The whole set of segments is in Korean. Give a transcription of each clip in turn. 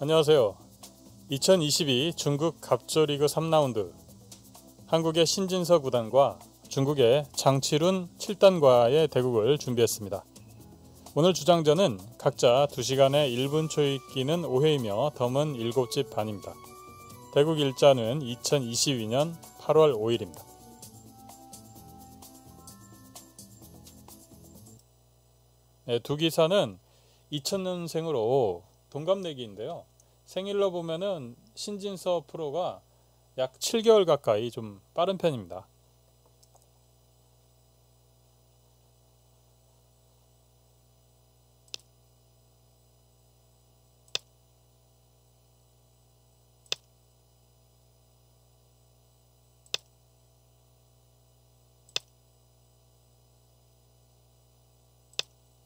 안녕하세요. 2022 중국 갑조리그 3라운드 한국의 신진서 구단과 중국의 장치룬 7단과의 대국을 준비했습니다. 오늘 주장전은 각자 2시간의 1분 초읽기는 5회이며 덤은 7집 반입니다. 대국 일자는 2022년 8월 5일입니다. 두 기사는 2000년생으로 동갑내기인데요. 생일로 보면은 신진서 프로가 약 7개월 가까이 좀 빠른 편입니다.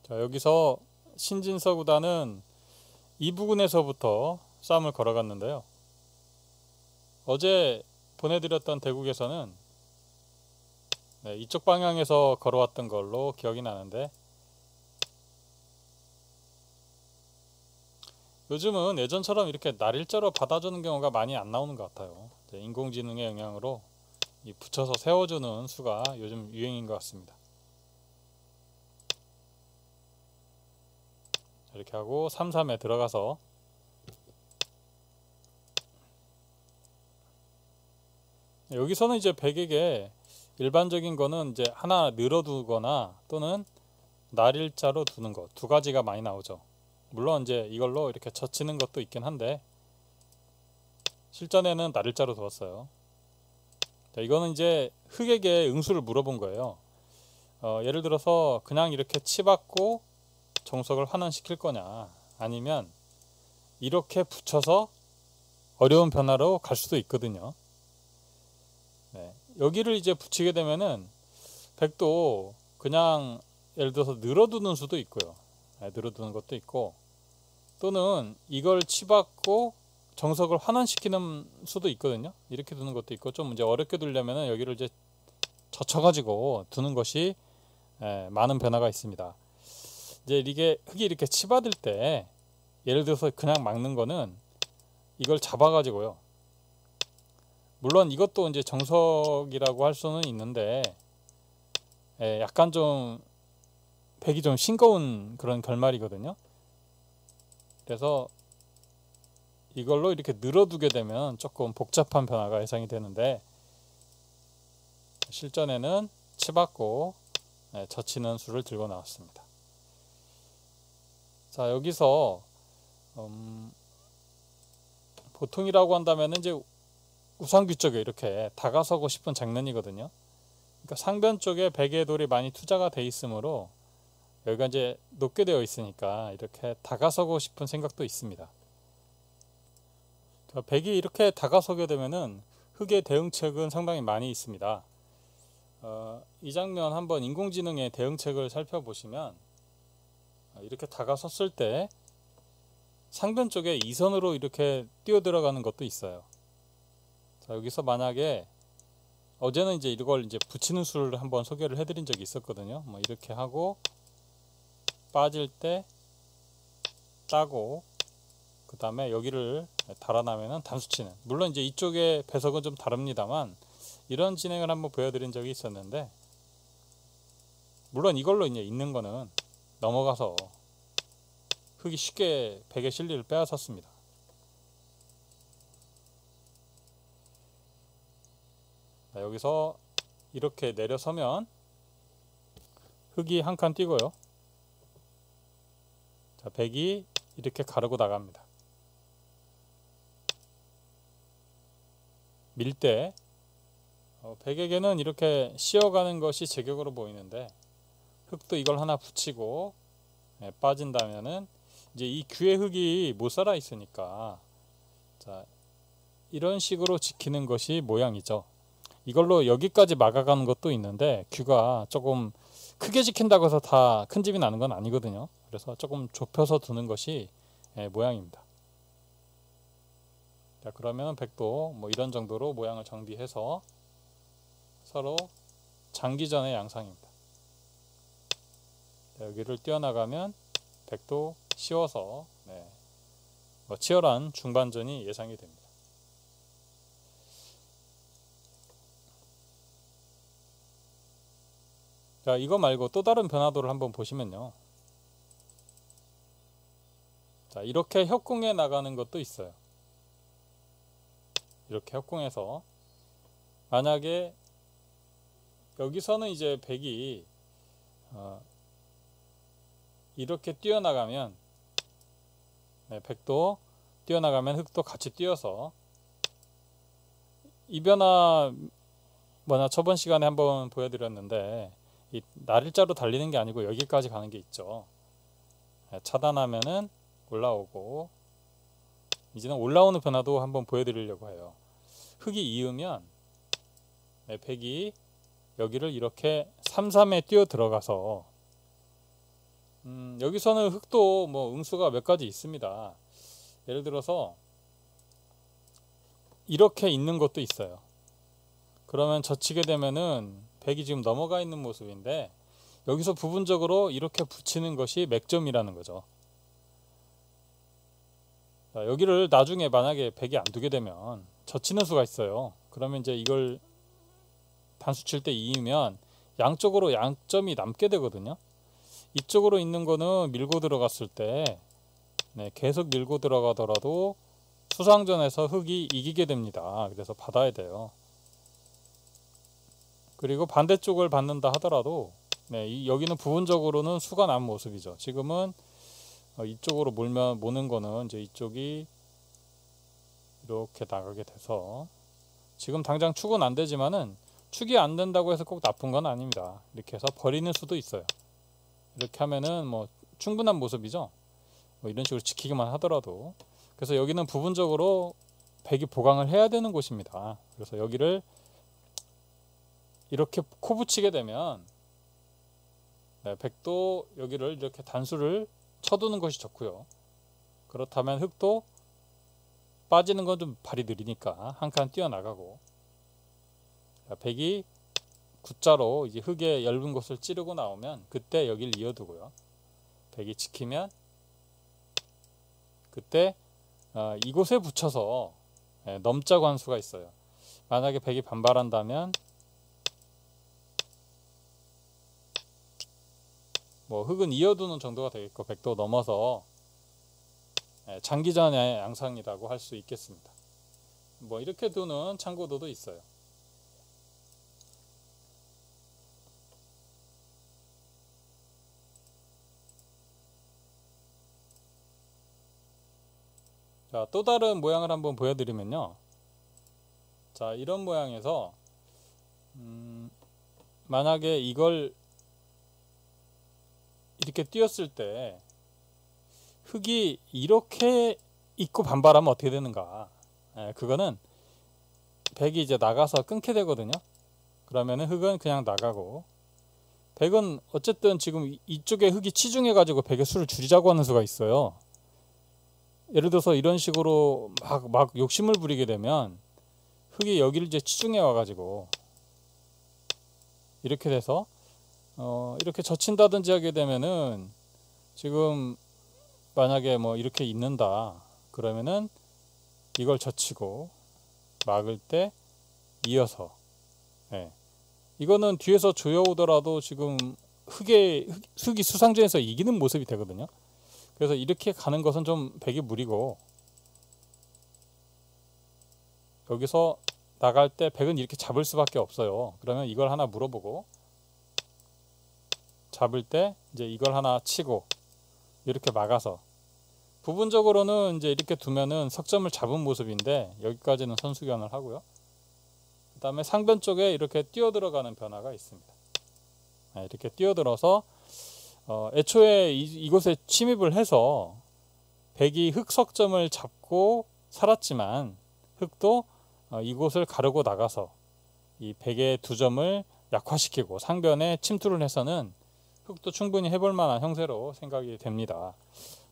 자, 여기서 신진서 구단은 이 부근에서부터 싸움을 걸어갔는데요. 어제 보내드렸던 대국에서는 이쪽 방향에서 걸어왔던 걸로 기억이 나는데, 요즘은 예전처럼 이렇게 날일자로 받아주는 경우가 많이 안 나오는 것 같아요. 인공지능의 영향으로 붙여서 세워주는 수가 요즘 유행인 것 같습니다. 이렇게 하고 3-3에 들어가서 여기서는 이제 백에게 일반적인 거는 이제 하나 늘어두거나 또는 날일자로 두는 것, 두 가지가 많이 나오죠. 물론 이제 이걸로 이렇게 젖히는 것도 있긴 한데 실전에는 날일자로 두었어요. 자, 이거는 이제 흑에게 응수를 물어본 거예요. 예를 들어서 그냥 이렇게 치받고 정석을 환원시킬 거냐, 아니면 이렇게 붙여서 어려운 변화로 갈 수도 있거든요. 여기를 이제 붙이게 되면은 백도 그냥 예를 들어서 늘어두는 수도 있고요. 늘어두는 것도 있고, 또는 이걸 치받고 정석을 환원시키는 수도 있거든요. 이렇게 두는 것도 있고, 좀 이제 어렵게 두려면은 여기를 이제 젖혀가지고 두는 것이 많은 변화가 있습니다. 이제 이게 흙이 이렇게 치받을 때 예를 들어서 그냥 막는 거는 이걸 잡아가지고요. 물론 이것도 이제 정석이라고 할 수는 있는데 약간 좀 백이 좀 싱거운 그런 결말이거든요. 그래서 이걸로 이렇게 늘어두게 되면 조금 복잡한 변화가 예상이 되는데, 실전에는 치받고 젖히는 수를 들고 나왔습니다. 자, 여기서 보통이라고 한다면 이제 우상귀 쪽에 이렇게 다가서고 싶은 장면이거든요. 그러니까 상변 쪽에 백의 돌이 많이 투자가 돼 있으므로 여기가 이제 높게 되어 있으니까 이렇게 다가서고 싶은 생각도 있습니다. 백이 이렇게 다가서게 되면은 흑의 대응책은 상당히 많이 있습니다. 이 장면 한번 인공지능의 대응책을 살펴보시면 이렇게 다가섰을 때 상변 쪽에 2선으로 이렇게 뛰어 들어가는 것도 있어요. 자, 여기서 만약에 어제는 이제 이걸 이제 붙이는 수를 한번 소개를 해드린 적이 있었거든요. 뭐 이렇게 하고 빠질 때 따고 그 다음에 여기를 달아나면은 단수치는, 물론 이제 이쪽의 배석은 좀 다릅니다만 이런 진행을 한번 보여드린 적이 있었는데, 물론 이걸로 이제 있는 거는 넘어가서 흑이 쉽게 백의 실리를 빼앗았습니다. 자, 여기서 이렇게 내려서면 흑이 한 칸 뛰고요. 자, 백이 이렇게 가르고 나갑니다. 밀 때 백에게는 이렇게 씌어가는 것이 제격으로 보이는데, 흑도 이걸 하나 붙이고 빠진다면은 이제 이 귀의 흑이 못 살아 있으니까, 자, 이런 식으로 지키는 것이 모양이죠. 이걸로 여기까지 막아가는 것도 있는데 귀가 조금 크게 지킨다고 해서 다 큰 집이 나는 건 아니거든요. 그래서 조금 좁혀서 두는 것이 모양입니다. 자, 그러면 백도 뭐 이런 정도로 모양을 정비해서 서로 장기전의 양상입니다. 자, 여기를 뛰어나가면 백도 씌워서 치열한 중반전이 예상이 됩니다. 자, 이거 말고 또 다른 변화도를 한번 보시면요. 자, 이렇게 협공해 나가는 것도 있어요. 이렇게 협공해서 만약에 여기서는 이제 백이 이렇게 뛰어나가면 백도 뛰어나가면 흑도 같이 뛰어서 이 변화 저번 시간에 한번 보여드렸는데 이 날일자로 달리는 게 아니고 여기까지 가는 게 있죠. 차단하면은 올라오고 이제는 올라오는 변화도 한번 보여드리려고 해요. 흑이 이으면 백이 여기를 이렇게 3-3에 뛰어 들어가서 여기서는 흑도 뭐 응수가 몇 가지 있습니다. 예를 들어서 이렇게 있는 것도 있어요. 그러면 젖히게 되면은 백이 지금 넘어가 있는 모습인데 여기서 부분적으로 이렇게 붙이는 것이 맥점이라는 거죠. 자, 여기를 나중에 만약에 백이 안 두게 되면 젖히는 수가 있어요. 그러면 이제 이걸 단수 칠 때 2이면 양쪽으로 양점이 남게 되거든요. 이쪽으로 있는 거는 밀고 들어갔을 때 계속 밀고 들어가더라도 수상전에서 흑이 이기게 됩니다. 그래서 받아야 돼요. 그리고 반대쪽을 받는다 하더라도 여기는 부분적으로는 수가 난 모습이죠. 지금은 이쪽으로 모는 거는 이제 이쪽이 이렇게 나가게 돼서 지금 당장 축은 안 되지만은 축이 안 된다고 해서 꼭 나쁜 건 아닙니다. 이렇게 해서 버리는 수도 있어요. 이렇게 하면은 뭐 충분한 모습이죠. 뭐 이런 식으로 지키기만 하더라도. 그래서 여기는 부분적으로 백이 보강을 해야 되는 곳입니다. 그래서 여기를 이렇게 코 붙이게 되면 백도 여기를 이렇게 단수를 쳐두는 것이 좋고요. 그렇다면 흑도 빠지는 건 좀 발이 느리니까 한 칸 뛰어나가고 백이 X자로 이제 흑의 얇은 곳을 찌르고 나오면 그때 여기를 이어두고요. 백이 지키면 그때 이곳에 붙여서 넘자 관수가 있어요. 만약에 백이 반발한다면 뭐 흑은 이어두는 정도가 되겠고 백도 넘어서 장기전의 양상이라고 할 수 있겠습니다. 뭐 이렇게 두는 참고도도 있어요. 자, 또 다른 모양을 한번 보여드리면요. 자, 이런 모양에서 만약에 이걸 이렇게 띄었을 때 흑이 이렇게 있고 반발하면 어떻게 되는가? 그거는 백이 이제 나가서 끊게 되거든요. 그러면은 흑은 그냥 나가고 백은 어쨌든 지금 이쪽에 흑이 치중해 가지고 백의 수를 줄이자고 하는 수가 있어요. 예를 들어서 이런 식으로 막 욕심을 부리게 되면 흑이 여기를 이제 치중해 와가지고 이렇게 돼서 이렇게 젖힌다든지 하게 되면은 지금 만약에 뭐 이렇게 있는다 그러면은 이걸 젖히고 막을 때 이어서 이거는 뒤에서 조여오더라도 지금 흑이 수상전에서 이기는 모습이 되거든요. 그래서 이렇게 가는 것은 좀 백이 무리고 여기서 나갈 때 백은 이렇게 잡을 수밖에 없어요. 그러면 이걸 하나 물어보고 잡을 때 이제 이걸 하나 치고 이렇게 막아서 부분적으로는 이제 이렇게 두면은 석점을 잡은 모습인데 여기까지는 선수견을 하고요. 그 다음에 상변 쪽에 이렇게 뛰어 들어가는 변화가 있습니다. 이렇게 뛰어들어서 애초에 이곳에 침입을 해서 백이 흑석점을 잡고 살았지만 흑도 이곳을 가르고 나가서 이 백의 두 점을 약화시키고 상변에 침투를 해서는 흑도 충분히 해볼 만한 형세로 생각이 됩니다.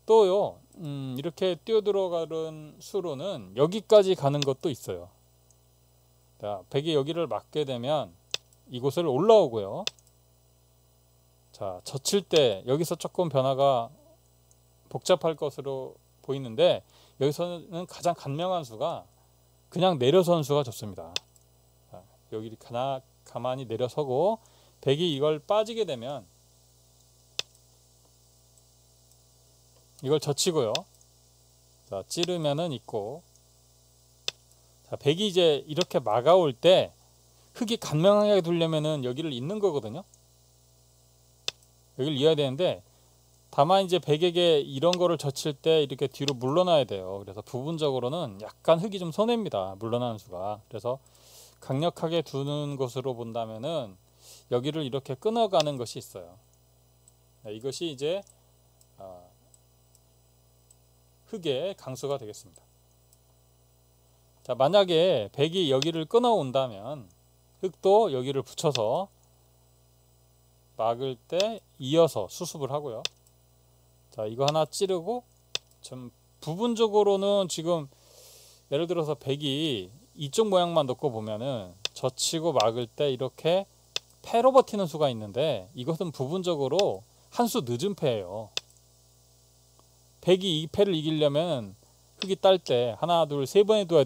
또요 이렇게 뛰어들어가는 수로는 여기까지 가는 것도 있어요. 자, 백이 여기를 막게 되면 이곳을 올라오고요. 자, 젖힐 때 여기서 조금 변화가 복잡할 것으로 보이는데 여기서는 가장 간명한 수가 그냥 내려선 수가 좋습니다. 여기 가만히 내려서고 백이 이걸 빠지게 되면 이걸 젖히고요. 자, 찌르면은 있고, 자, 백이 이제 이렇게 막아올 때 흙이 간명하게 두려면은 여기를 잇는 거거든요. 여기를 이어야 되는데, 다만 이제 백에게 이런 거를 젖힐 때 이렇게 뒤로 물러나야 돼요. 그래서 부분적으로는 약간 흙이 좀 손해입니다. 물러나는 수가. 그래서 강력하게 두는 것으로 본다면은 여기를 이렇게 끊어가는 것이 있어요. 이것이 이제 흙의 강수가 되겠습니다. 자, 만약에 백이 여기를 끊어 온다면 흙도 여기를 붙여서 막을 때 이어서 수습을 하고요. 자, 이거 하나 찌르고, 좀 부분적으로는 지금 예를 들어서 백이 이쪽 모양만 놓고 보면은 젖히고 막을 때 이렇게 패로 버티는 수가 있는데, 이것은 부분적으로 한 수 늦은 패예요. 백이 이 패를 이기려면 흙이 딸 때 하나, 둘, 세 번을 둬야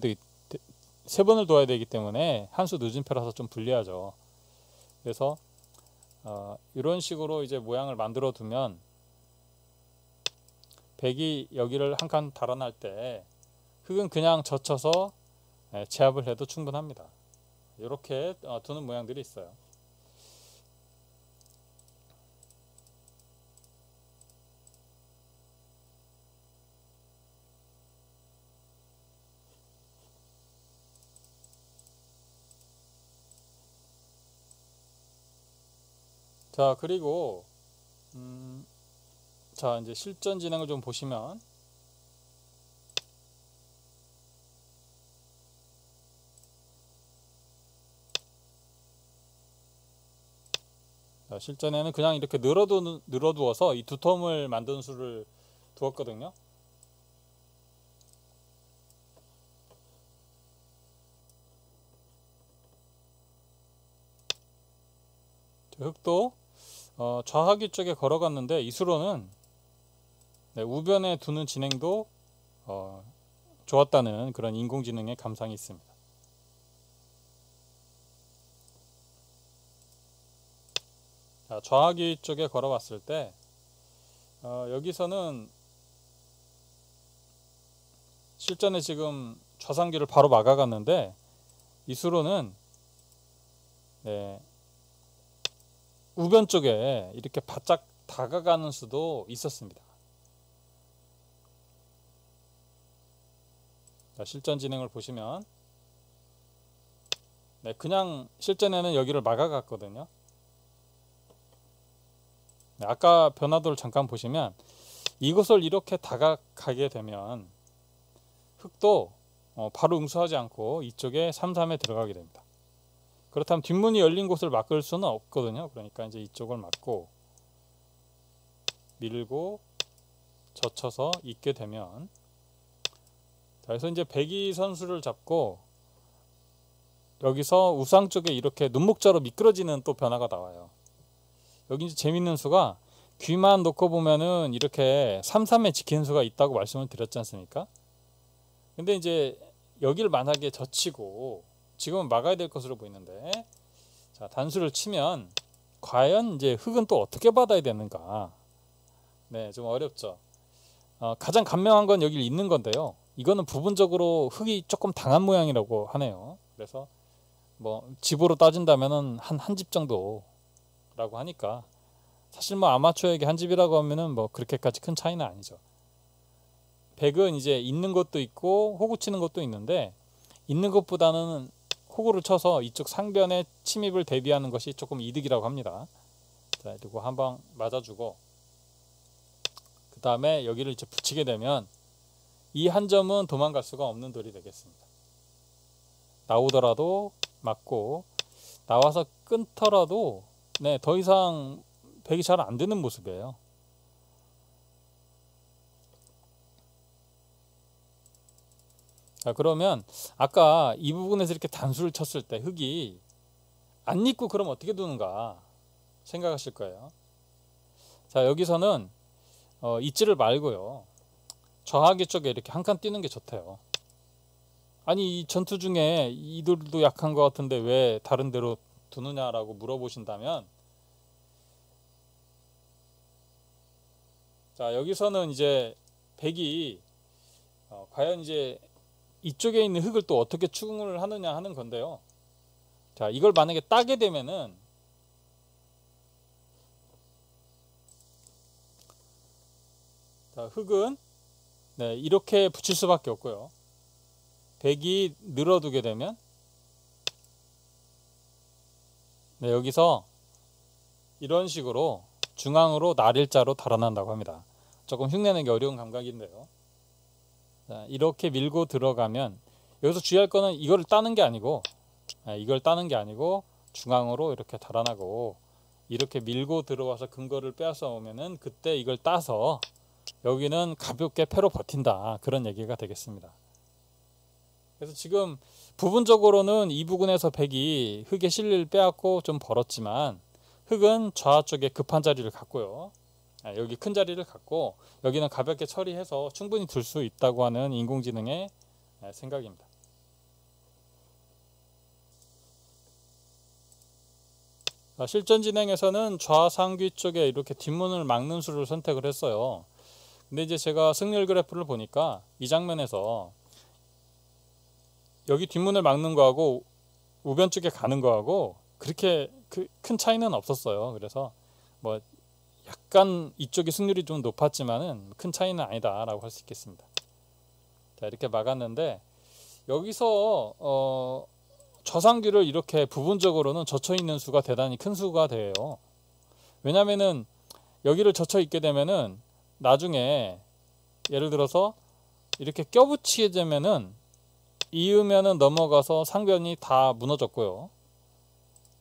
되기 때문에 한 수 늦은 패라서 좀 불리하죠. 그래서 이런 식으로 이제 모양을 만들어 두면 백이 여기를 한 칸 달아날 때 흙은 그냥 젖혀서 제압을 해도 충분합니다. 이렇게 두는 모양들이 있어요. 자, 그리고 자, 이제 실전 진행을 좀 보시면, 자, 실전에는 그냥 이렇게 늘어두어서 이 두 텀을 만든 수를 두었거든요. 흙도 좌하기 쪽에 걸어갔는데 이 수로는 우변에 두는 진행도 좋았다는 그런 인공지능의 감상이 있습니다. 자, 좌하기 쪽에 걸어봤을 때 여기서는 실전에 지금 좌상기를 바로 막아갔는데 이 수로는 우변 쪽에 이렇게 바짝 다가가는 수도 있었습니다. 자, 실전 진행을 보시면 그냥 실전에는 여기를 막아갔거든요. 아까 변화도를 잠깐 보시면 이것을 이렇게 다가가게 되면 흙도 바로 응수하지 않고 이쪽에 3, 3에 들어가게 됩니다. 그렇다면 뒷문이 열린 곳을 막을 수는 없거든요. 그러니까 이제 이쪽을 막고 밀고 젖혀서 있게 되면, 자, 그래서 이제 백이 선수를 잡고 여기서 우상 쪽에 이렇게 눈목자로 미끄러지는 또 변화가 나와요. 여기 이제 재밌는 수가 귀만 놓고 보면은 이렇게 3, 3에 지키는 수가 있다고 말씀을 드렸지 않습니까? 근데 이제 여기를 만약에 젖히고 지금은 막아야 될 것으로 보이는데, 자, 단수를 치면 과연 이제 흙은 또 어떻게 받아야 되는가? 네, 좀 어렵죠. 가장 간명한 건 여기 있는 건데요. 이거는 부분적으로 흙이 조금 당한 모양이라고 하네요. 그래서 뭐 집으로 따진다면은 한 집 정도라고 하니까, 사실 뭐 아마추어에게 한 집이라고 하면은 뭐 그렇게까지 큰 차이는 아니죠. 백은 이제 있는 것도 있고 호구 치는 것도 있는데, 있는 것보다는 호구를 쳐서 이쪽 상변에 침입을 대비하는 것이 조금 이득이라고 합니다. 자, 그리고 한방 맞아주고 그 다음에 여기를 이제 붙이게 되면 이 한 점은 도망갈 수가 없는 돌이 되겠습니다. 나오더라도 맞고 나와서 끊더라도 더 이상 백이 잘 안 되는 모습이에요. 자, 그러면 아까 이 부분에서 이렇게 단수를 쳤을 때 흙이 안 익고 그럼 어떻게 두는가 생각하실 거예요. 자, 여기서는 잊지를 말고요. 저하기 쪽에 이렇게 한 칸 띄는 게 좋대요. 아니 이 전투 중에 이들도 약한 것 같은데 왜 다른 데로 두느냐라고 물어보신다면, 자 여기서는 이제 백이 과연 이제 이쪽에 있는 흙을 또 어떻게 추궁을 하느냐 하는 건데요. 자 이걸 만약에 따게 되면은, 자 흙은 네, 이렇게 붙일 수밖에 없고요. 백이 늘어두게 되면 네, 여기서 이런 식으로 중앙으로 날일자로 달아난다고 합니다. 조금 흉내내기 어려운 감각인데요. 자, 이렇게 밀고 들어가면 여기서 주의할 거는 이걸 따는 게 아니고, 이걸 따는 게 아니고 중앙으로 이렇게 달아나고 이렇게 밀고 들어와서 근거를 빼앗아 오면은 그때 이걸 따서 여기는 가볍게 패로 버틴다, 그런 얘기가 되겠습니다. 그래서 지금 부분적으로는 이 부근에서 백이 흙의 실리를 빼앗고 좀 벌었지만, 흙은 좌쪽에 급한 자리를 갖고요, 여기 큰 자리를 갖고 여기는 가볍게 처리해서 충분히 둘 수 있다고 하는 인공지능의 생각입니다. 실전 진행에서는 좌상귀 쪽에 이렇게 뒷문을 막는 수를 선택을 했어요. 근데 이제 제가 승률 그래프를 보니까 이 장면에서 여기 뒷문을 막는 거하고 우변 쪽에 가는 거하고 그렇게 큰 차이는 없었어요. 그래서 뭐 약간 이쪽이 승률이 좀 높았지만은 큰 차이는 아니다라고 할 수 있겠습니다. 자 이렇게 막았는데, 여기서 좌상귀를 이렇게 부분적으로는 젖혀 있는 수가 대단히 큰 수가 돼요. 왜냐면은 여기를 젖혀 있게 되면은 나중에 예를 들어서 이렇게 껴붙이게 되면은 이으면은 넘어가서 상변이 다 무너졌고요.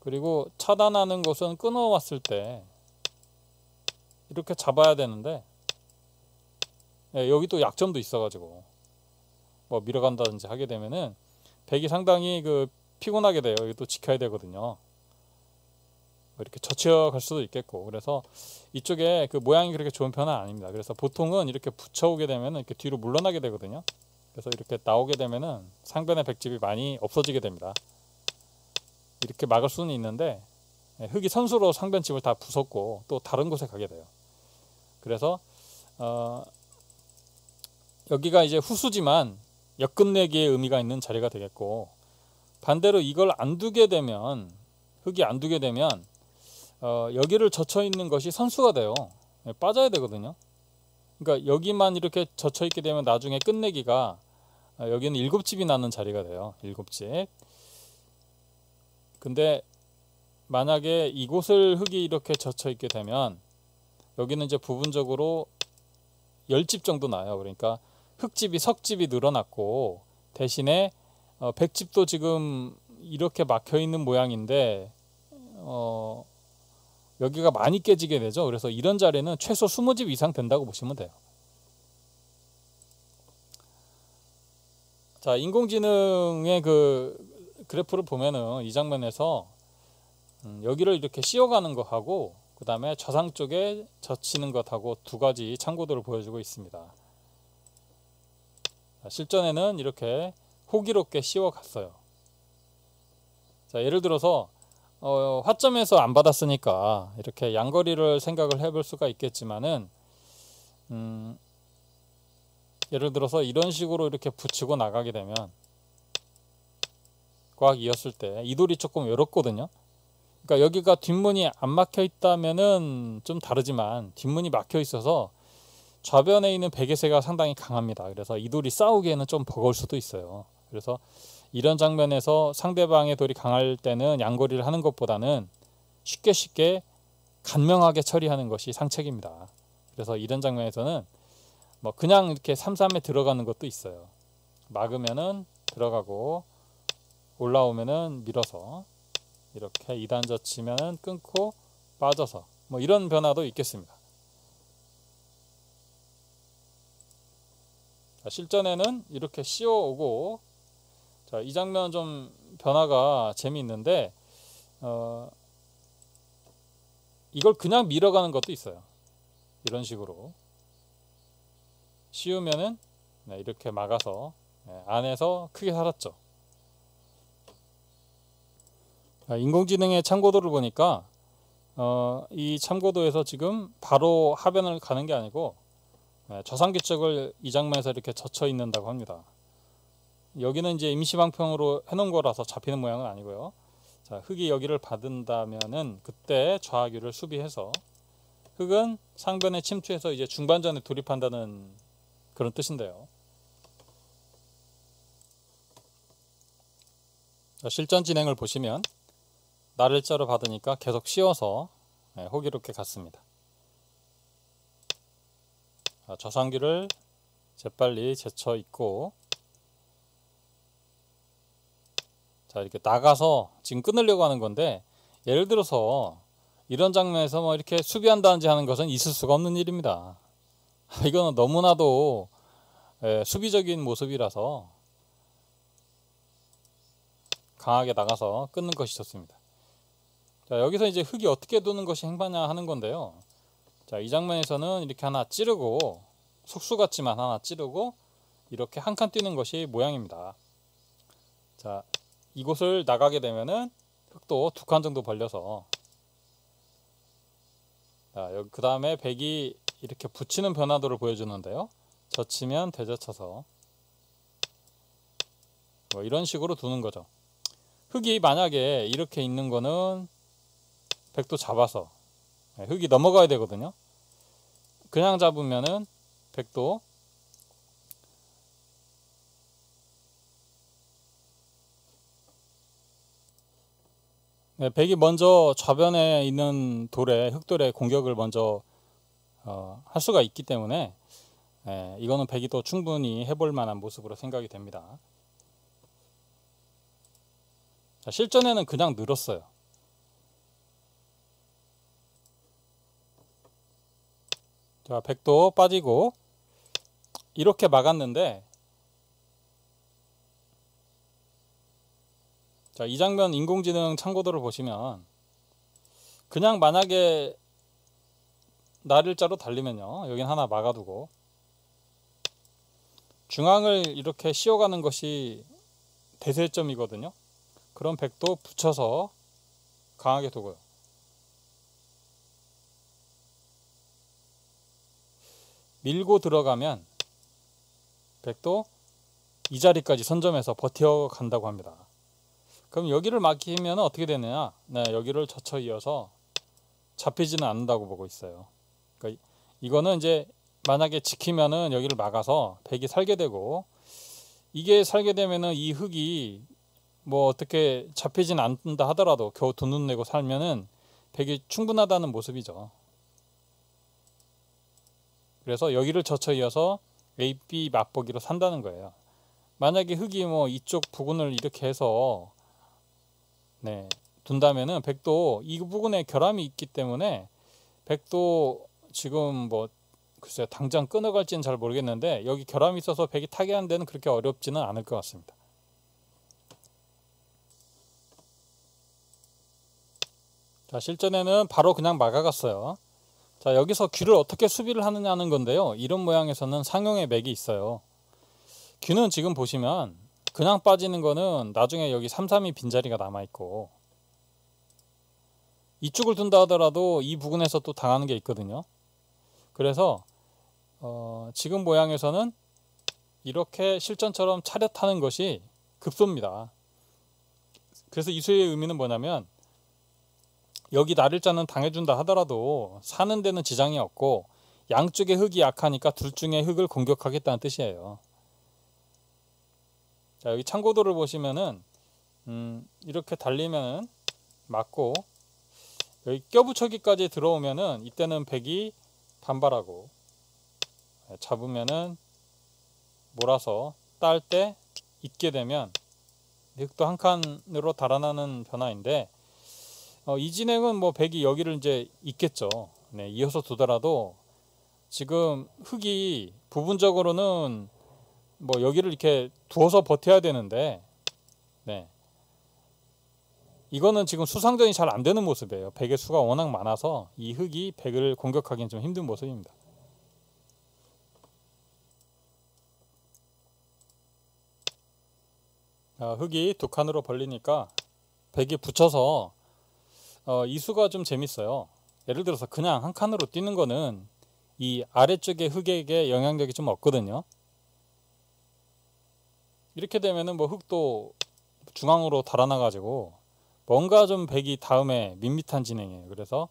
그리고 차단하는 것은 끊어왔을 때 이렇게 잡아야 되는데, 여기 또 약점도 있어가지고 뭐 밀어간다든지 하게 되면은 백이 상당히 피곤하게 돼요. 이것도 지켜야 되거든요. 이렇게 젖혀갈 수도 있겠고, 그래서 이쪽에 모양이 그렇게 좋은 편은 아닙니다. 그래서 보통은 이렇게 붙여오게 되면은 이렇게 뒤로 물러나게 되거든요. 그래서 이렇게 나오게 되면은 상변의 백집이 많이 없어지게 됩니다. 이렇게 막을 수는 있는데 흙이 선수로 상변집을 다 부쉈고 또 다른 곳에 가게 돼요. 그래서 여기가 이제 후수지만 역끝내기의 의미가 있는 자리가 되겠고, 반대로 이걸 안 두게 되면, 흙이 안 두게 되면 여기를 젖혀 있는 것이 선수가 돼요. 빠져야 되거든요. 그러니까 여기만 이렇게 젖혀 있게 되면 나중에 끝내기가 여기는 7집이 나는 자리가 돼요. 7집. 근데 만약에 이곳을 흙이 이렇게 젖혀 있게 되면 여기는 이제 부분적으로 10집 정도 나요. 그러니까 흙집이 석집이 늘어났고, 대신에 백집도 지금 이렇게 막혀 있는 모양인데 여기가 많이 깨지게 되죠. 그래서 이런 자리는 최소 20집 이상 된다고 보시면 돼요. 자, 인공지능의 그래프를 보면은 이 장면에서 여기를 이렇게 씌워가는 것하고 그 다음에 좌상 쪽에 젖히는 것하고 두 가지 참고도를 보여주고 있습니다. 자, 실전에는 이렇게 호기롭게 씌워갔어요. 자, 예를 들어서 화점에서 안 받았으니까 이렇게 양거리를 생각을 해볼 수가 있겠지만은 예를 들어서 이런 식으로 이렇게 붙이고 나가게 되면 꽉 이었을 때 이 돌이 조금 외롭거든요. 그러니까 여기가 뒷문이 안 막혀 있다면은 좀 다르지만 뒷문이 막혀 있어서 좌변에 있는 백의세가 상당히 강합니다. 그래서 이 돌이 싸우기에는 좀 버거울 수도 있어요. 그래서 이런 장면에서 상대방의 돌이 강할 때는 양거리를 하는 것보다는 쉽게 간명하게 처리하는 것이 상책입니다. 그래서 이런 장면에서는 뭐 그냥 이렇게 삼삼에 들어가는 것도 있어요. 막으면은 들어가고 올라오면은 밀어서 이렇게 2단 젖히면은 끊고 빠져서 뭐 이런 변화도 있겠습니다. 자, 실전에는 이렇게 씌워오고, 자, 이 장면 좀 변화가 재미있는데 이걸 그냥 밀어가는 것도 있어요. 이런 식으로 씌우면은 네, 이렇게 막아서 네, 안에서 크게 살았죠. 인공지능의 참고도를 보니까 이 참고도에서 지금 바로 하변을 가는 게 아니고 네, 저상규적을 이 장면에서 이렇게 젖혀 있는다고 합니다. 여기는 이제 임시방평으로 해놓은 거라서 잡히는 모양은 아니고요. 자, 흙이 여기를 받은다면은 그때 좌하규를 수비해서 흙은 상변에 침투해서 이제 중반전에 돌입한다는 그런 뜻인데요. 자, 실전 진행을 보시면 날일자로 받으니까 계속 씌워서 호기롭게 갔습니다. 저상규를 재빨리 제쳐 있고, 자, 이렇게 나가서 지금 끊으려고 하는 건데, 예를 들어서 이런 장면에서 뭐 이렇게 수비한다든지 하는 것은 있을 수가 없는 일입니다. 이거는 너무나도 수비적인 모습이라서 강하게 나가서 끊는 것이 좋습니다. 자, 여기서 이제 흙이 어떻게 도는 것이 행바냐 하는 건데요. 자, 이 장면에서는 이렇게 하나 찌르고, 속수 같지만 하나 찌르고 이렇게 한 칸 뛰는 것이 모양입니다. 자, 이곳을 나가게 되면은 흙도 두 칸 정도 벌려서, 자, 여기 그 다음에 백이 이렇게 붙이는 변화도를 보여주는데요. 젖히면 되젖혀서 뭐 이런 식으로 두는 거죠. 흙이 만약에 이렇게 있는 거는 백도 잡아서 흙이 넘어가야 되거든요. 그냥 잡으면은 백도 백이 먼저 좌변에 있는 돌에 흙돌에 공격을 먼저 할 수가 있기 때문에 이거는 백이 또 충분히 해볼 만한 모습으로 생각이 됩니다. 자, 실전에는 그냥 늘었어요. 자, 백도 빠지고 이렇게 막았는데, 자, 이 장면 인공지능 참고도를 보시면 그냥 만약에 날일자로 달리면요, 여긴 하나 막아두고 중앙을 이렇게 씌워가는 것이 대세점이거든요. 그럼 백도 붙여서 강하게 두고요. 밀고 들어가면 백도 이 자리까지 선점해서 버텨간다고 합니다. 그럼 여기를 막히면 어떻게 되느냐? 네, 여기를 젖혀 이어서 잡히지는 않는다고 보고 있어요. 그러니까 이거는 이제 만약에 지키면은 여기를 막아서 백이 살게 되고, 이게 살게 되면은 이 흙이 뭐 어떻게 잡히진 않는다 하더라도 겨우 두 눈 내고 살면은 백이 충분하다는 모습이죠. 그래서 여기를 젖혀 이어서 A, B 맛보기로 산다는 거예요. 만약에 흙이 뭐 이쪽 부분을 이렇게 해서 둔다면은 백도 이 부분에 결함이 있기 때문에 백도 지금 뭐 글쎄요, 당장 끊어갈지는 잘 모르겠는데 여기 결함이 있어서 백이 타게 하는 데는 그렇게 어렵지는 않을 것 같습니다. 자, 실전에는 바로 그냥 막아갔어요. 자, 여기서 귀를 어떻게 수비를 하느냐는 건데요. 이런 모양에서는 상용의 맥이 있어요. 귀는 지금 보시면 그냥 빠지는 거는 나중에 여기 332 빈자리가 남아있고, 이쪽을 둔다 하더라도 이 부분에서 또 당하는 게 있거든요. 그래서 지금 모양에서는 이렇게 실전처럼 차렷하는 것이 급소입니다. 그래서 이 수의 의미는 뭐냐면, 여기 날일자는 당해준다 하더라도 사는 데는 지장이 없고 양쪽의 흙이 약하니까 둘 중에 흙을 공격하겠다는 뜻이에요. 자, 여기 참고도를 보시면은 이렇게 달리면은 맞고, 여기 껴붙여기까지 들어오면은 이때는 백이 반발하고, 잡으면은 몰아서 딸 때 있게 되면 흙도 한 칸으로 달아나는 변화인데, 이 진행은 뭐 백이 여기를 이제 있겠죠. 네, 이어서 두더라도 지금 흙이 부분적으로는 뭐 여기를 이렇게 두어서 버텨야 되는데, 네, 이거는 지금 수상전이 잘 안 되는 모습이에요. 백의 수가 워낙 많아서 이 흙이 백을 공격하기는 좀 힘든 모습입니다. 흙이 두 칸으로 벌리니까 백이 붙여서 이 수가 좀 재밌어요. 예를 들어서 그냥 한 칸으로 뛰는 거는 이 아래쪽의 흙에게 영향력이 좀 없거든요. 이렇게 되면은 뭐 흙도 중앙으로 달아나 가지고 뭔가 좀 백이 다음에 밋밋한 진행이에요. 그래서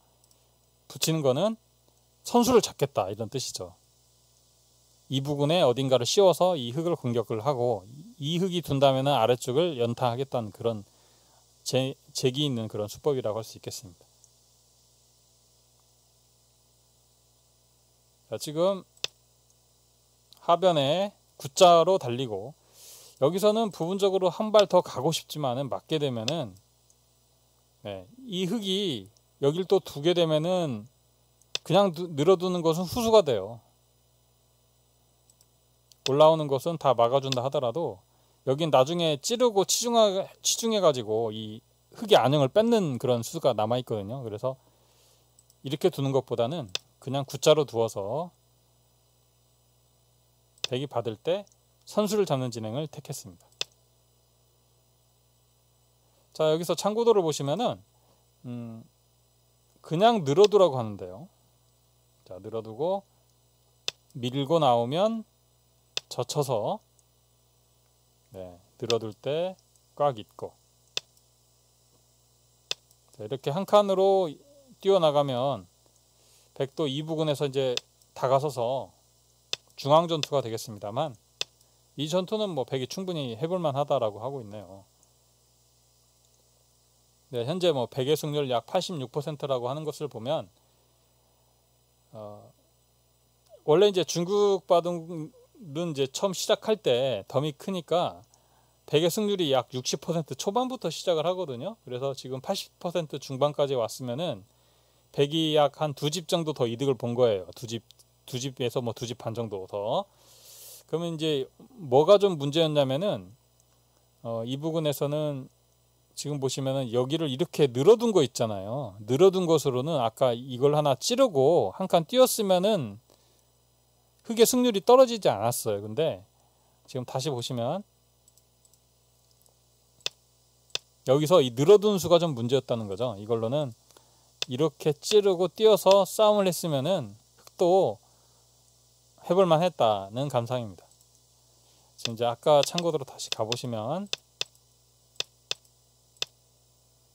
붙이는 거는 선수를 잡겠다 이런 뜻이죠. 이 부근에 어딘가를 씌워서 이 흙을 공격을 하고 이 흙이 둔다면 아래쪽을 연타하겠다는 그런 재기 있는 그런 수법이라고 할 수 있겠습니다. 자, 지금 하변에 X자로 달리고 여기서는 부분적으로 한 발 더 가고 싶지만은 맞게 되면은 이 흙이 여길 또 두게 되면은 그냥 늘어두는 것은 후수가 돼요. 올라오는 것은 다 막아준다 하더라도 여긴 나중에 찌르고 치중해 가지고 이 흙의 안형을 뺏는 그런 수가 남아 있거든요. 그래서 이렇게 두는 것보다는 그냥 X자로 두어서 백이 받을 때 선수를 잡는 진행을 택했습니다. 자, 여기서 참고도를 보시면은 그냥 늘어두라고 하는데요. 자, 늘어두고 밀고 나오면 젖혀서 늘어둘 때 꽉 있고, 자, 이렇게 한 칸으로 뛰어나가면 백도 이 부근에서 이제 다가서서 중앙 전투가 되겠습니다만 이 전투는 뭐 백이 충분히 해볼만 하다라고 하고 있네요. 현재 뭐 백의 승률 약 86%라고 하는 것을 보면 원래 이제 중국 바둑은 이제 처음 시작할 때 덤이 크니까 백의 승률이 약 60% 초반부터 시작을 하거든요. 그래서 지금 80% 중반까지 왔으면은 백이 약 한 두 집 정도 더 이득을 본 거예요. 두 집에서 뭐 두 집 반 정도 더. 그러면 이제 뭐가 좀 문제였냐면은 이 부분에서는 지금 보시면은 여기를 이렇게 늘어둔 거 있잖아요. 늘어둔 것으로는 아까 이걸 하나 찌르고 한 칸 띄었으면은 흙의 승률이 떨어지지 않았어요. 근데 지금 다시 보시면 여기서 이 늘어둔 수가 좀 문제였다는 거죠. 이걸로는 이렇게 찌르고 띄어서 싸움을 했으면은 흙도 해볼만 했다는 감상입니다. 지금 이제 아까 참고대로 다시 가보시면,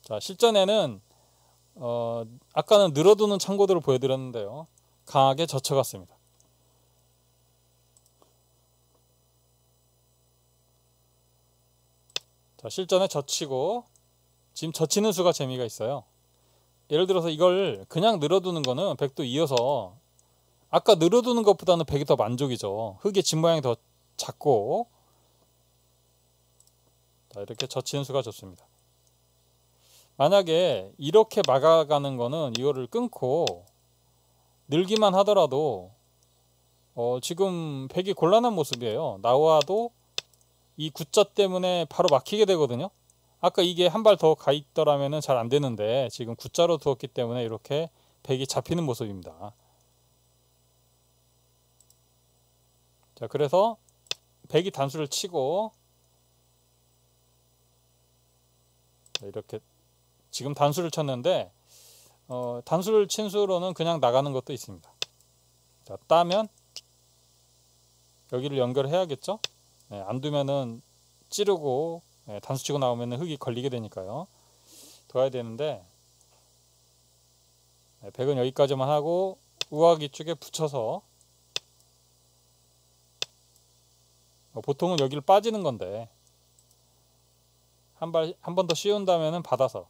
자, 실전에는 아까는 늘어두는 참고대로 보여드렸는데요. 강하게 젖혀갔습니다. 자, 실전에 젖히고, 지금 젖히는 수가 재미가 있어요. 예를 들어서 이걸 그냥 늘어두는 거는 백도 이어서 아까 늘어두는 것보다는 백이 더 만족이죠. 흙의 집 모양이 더 작고, 자, 이렇게 젖히는 수가 좋습니다. 만약에 이렇게 막아가는 거는 이거를 끊고 늘기만 하더라도 지금 백이 곤란한 모습이에요. 나와도 이 X자 때문에 바로 막히게 되거든요. 아까 이게 한 발 더 가 있더라면 잘 안 되는데 지금 X자로 두었기 때문에 이렇게 백이 잡히는 모습입니다. 자, 그래서 백이 단수를 치고 이렇게 지금 단수를 쳤는데 단수를 친 수로는 그냥 나가는 것도 있습니다. 자, 따면 여기를 연결해야겠죠. 안 두면은 찌르고 단수 치고 나오면 흙이 걸리게 되니까요. 둬야 되는데 백은 여기까지만 하고 우아기 쪽에 붙여서 보통은 여기를 빠지는 건데 한 번 더 씌운다면은 받아서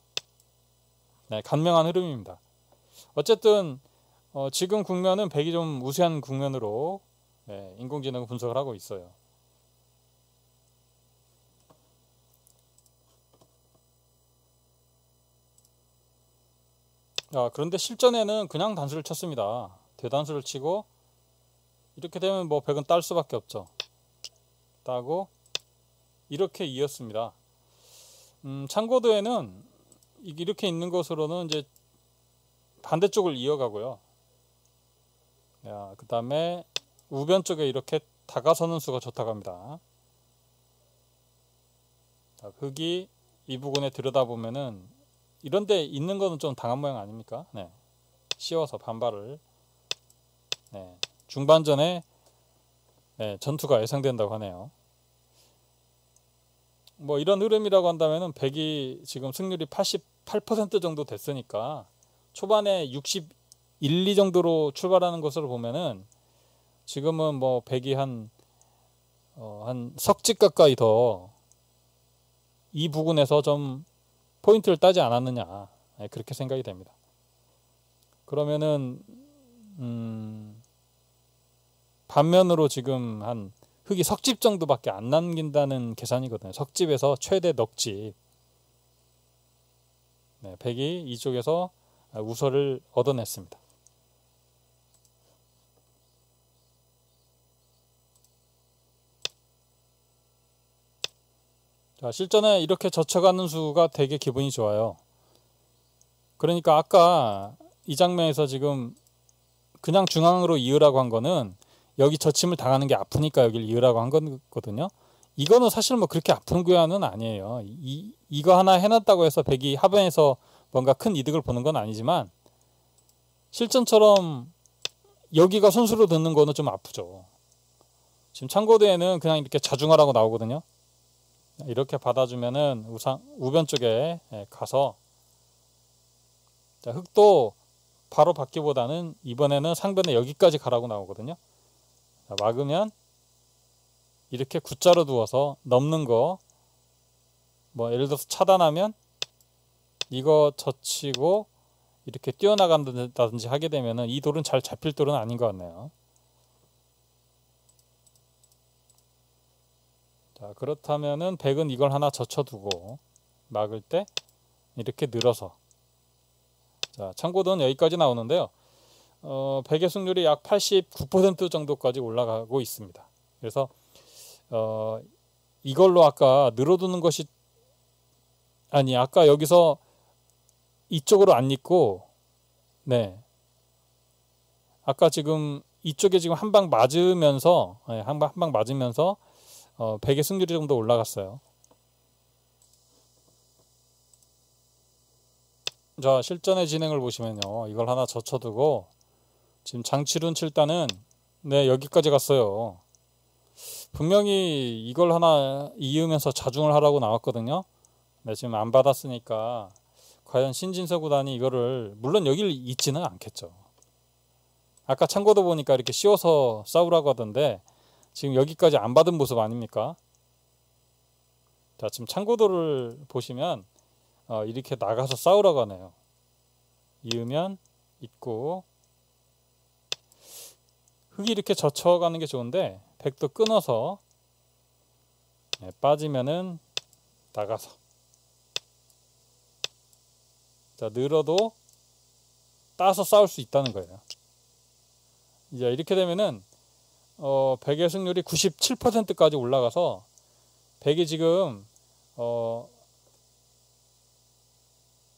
간명한 흐름입니다. 어쨌든 지금 국면은 백이 좀 우세한 국면으로 인공지능 분석을 하고 있어요. 그런데 실전에는 그냥 단수를 쳤습니다. 대단수를 치고 이렇게 되면 뭐 백은 딸 수밖에 없죠. 따고 이렇게 이었습니다. 참고도에는 이렇게 있는 것으로는 이제 반대쪽을 이어가고요. 그 다음에 우변 쪽에 이렇게 다가서는 수가 좋다고 합니다. 흙이 이 부분에 들여다보면은 이런데 있는 거는 좀 당한 모양 아닙니까? 네. 씌워서 반발을. 네. 중반전에 네, 전투가 예상된다고 하네요. 뭐 이런 흐름이라고 한다면은 백이 지금 승률이 88% 정도 됐으니까 초반에 61, 2 정도로 출발하는 것으로 보면은 지금은 뭐 백이 한 석집 가까이 더 이 부분에서 좀 포인트를 따지 않았느냐, 네, 그렇게 생각이 됩니다. 그러면은 반면으로 지금 한 흙이 석집 정도밖에 안 남긴다는 계산이거든요. 석집에서 최대 넉집. 네, 백이 이쪽에서 우서를 얻어냈습니다. 자, 실전에 이렇게 젖혀가는 수가 되게 기분이 좋아요. 그러니까 아까 이 장면에서 지금 그냥 중앙으로 이으라고 한 거는 여기 젖힘을 당하는 게 아프니까 여기를 이으라고 한 거거든요. 이거는 사실 뭐 그렇게 아픈 구야는 아니에요. 이거 하나 해놨다고 해서 백이 하변에서 뭔가 큰 이득을 보는 건 아니지만 실전처럼 여기가 손수로 듣는 거는 좀 아프죠. 지금 참고도에는 그냥 이렇게 자중하라고 나오거든요. 이렇게 받아주면은 우변 쪽에 가서, 자, 흙도 바로 받기보다는 이번에는 상변에 여기까지 가라고 나오거든요. 자, 막으면 이렇게 X자로 두어서 넘는 거, 뭐 예를 들어서 차단하면 이거 젖히고 이렇게 뛰어나간다든지 하게 되면은 이 돌은 잘 잡힐 돌은 아닌 것 같네요. 자, 그렇다면은 백은 이걸 하나 젖혀두고 막을 때 이렇게 늘어서, 자, 참고도는 여기까지 나오는데요. 백의 승률이 약 89% 정도까지 올라가고 있습니다. 그래서 이걸로 아까 늘어두는 것이 아까 여기서 이쪽으로 안 잇고, 네, 아까 지금 이쪽에 지금 한 방 맞으면서, 네, 한 방 맞으면서 백의 승률이 좀 더 올라갔어요. 자, 실전의 진행을 보시면요, 이걸 하나 젖혀두고 지금 장치룬 7단은 네, 여기까지 갔어요. 분명히 이걸 하나 이으면서 자중을 하라고 나왔거든요. 네, 지금 안 받았으니까 과연 신진서 구단이 이거를, 물론 여기를 잇지는 않겠죠. 아까 참고도 보니까 이렇게 씌워서 싸우라고 하던데 지금 여기까지 안 받은 모습 아닙니까? 자, 지금 참고도를 보시면 이렇게 나가서 싸우라고 하네요. 이으면 있고, 흙이 이렇게 젖혀가는 게 좋은데 백도 끊어서, 네, 빠지면은 나가서, 자, 늘어도 따서 싸울 수 있다는 거예요. 이제 이렇게 되면은 백의 승률이 97%까지 올라가서 백이 지금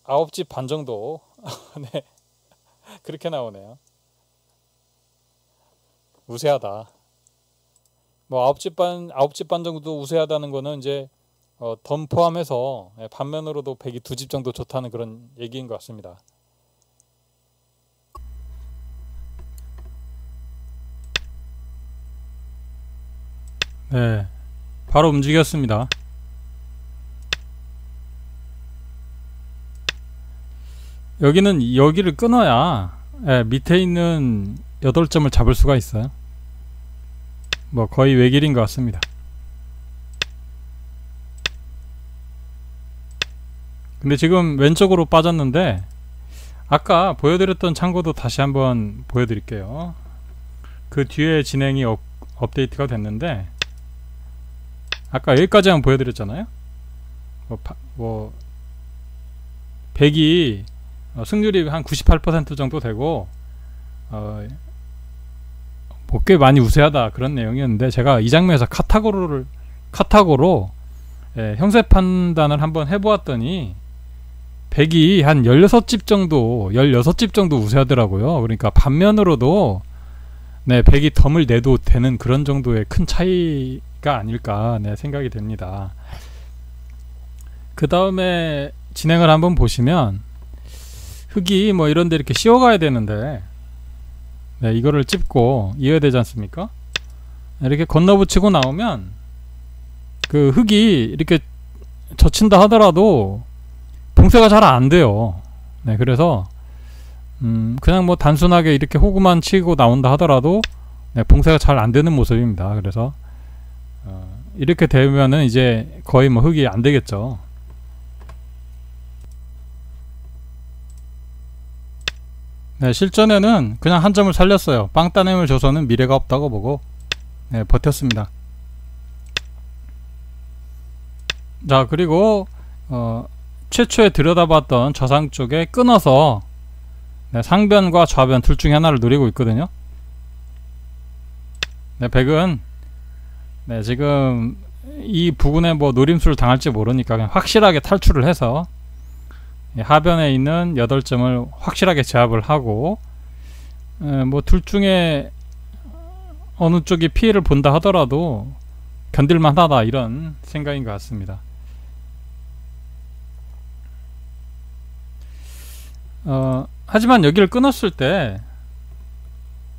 9집 반 정도 네, 그렇게 나오네요. 우세하다. 뭐 9집 반 정도 우세하다는 거는 이제 덤 포함해서 반면으로도 백이 2집 정도 좋다는 그런 얘기인 것 같습니다. 네, 바로 움직였습니다. 여기는 여기를 끊어야 밑에 있는 8점을 잡을 수가 있어요. 뭐 거의 외길인 것 같습니다. 근데 지금 왼쪽으로 빠졌는데 아까 보여드렸던 참고도 다시 한번 보여드릴게요. 그 뒤에 진행이 업데이트가 됐는데 아까 여기까지 한번 보여드렸잖아요. 백이 승률이 한 98% 정도 되고 뭐 꽤 많이 우세하다 그런 내용이었는데 제가 이 장면에서 카타고로 형세 판단을 한번 해보았더니 백이 한 16집 정도 우세하더라고요. 그러니까 반면으로도 네, 백이 덤을 내도 되는 그런 정도의 큰 차이가 아닐까, 네, 생각이 됩니다. 그 다음에 진행을 한번 보시면 흙이 뭐 이런데 이렇게 씌워가야 되는데 네, 이거를 찝고 이어야 되지 않습니까? 이렇게 건너붙이고 나오면 그 흙이 이렇게 젖힌다 하더라도 봉쇄가 잘 안 돼요. 네, 그래서 그냥 뭐 단순하게 이렇게 호구만 치고 나온다 하더라도 네, 봉쇄가 잘 안 되는 모습입니다. 그래서 이렇게 되면은 이제 거의 뭐 흙이 안 되겠죠. 네, 실전에는 그냥 한 점을 살렸어요. 빵 따냄을 줘서는 미래가 없다고 보고 네, 버텼습니다. 자, 그리고 최초에 들여다봤던 저상 쪽에 끊어서 네, 상변과 좌변 둘 중에 하나를 노리고 있거든요. 네, 백은 네, 지금 이 부근에 뭐 노림수를 당할지 모르니까 그냥 확실하게 탈출을 해서 하변에 있는 8점을 확실하게 제압을 하고 뭐 둘 중에 어느 쪽이 피해를 본다 하더라도 견딜만 하다 이런 생각인 것 같습니다. 하지만 여기를 끊었을 때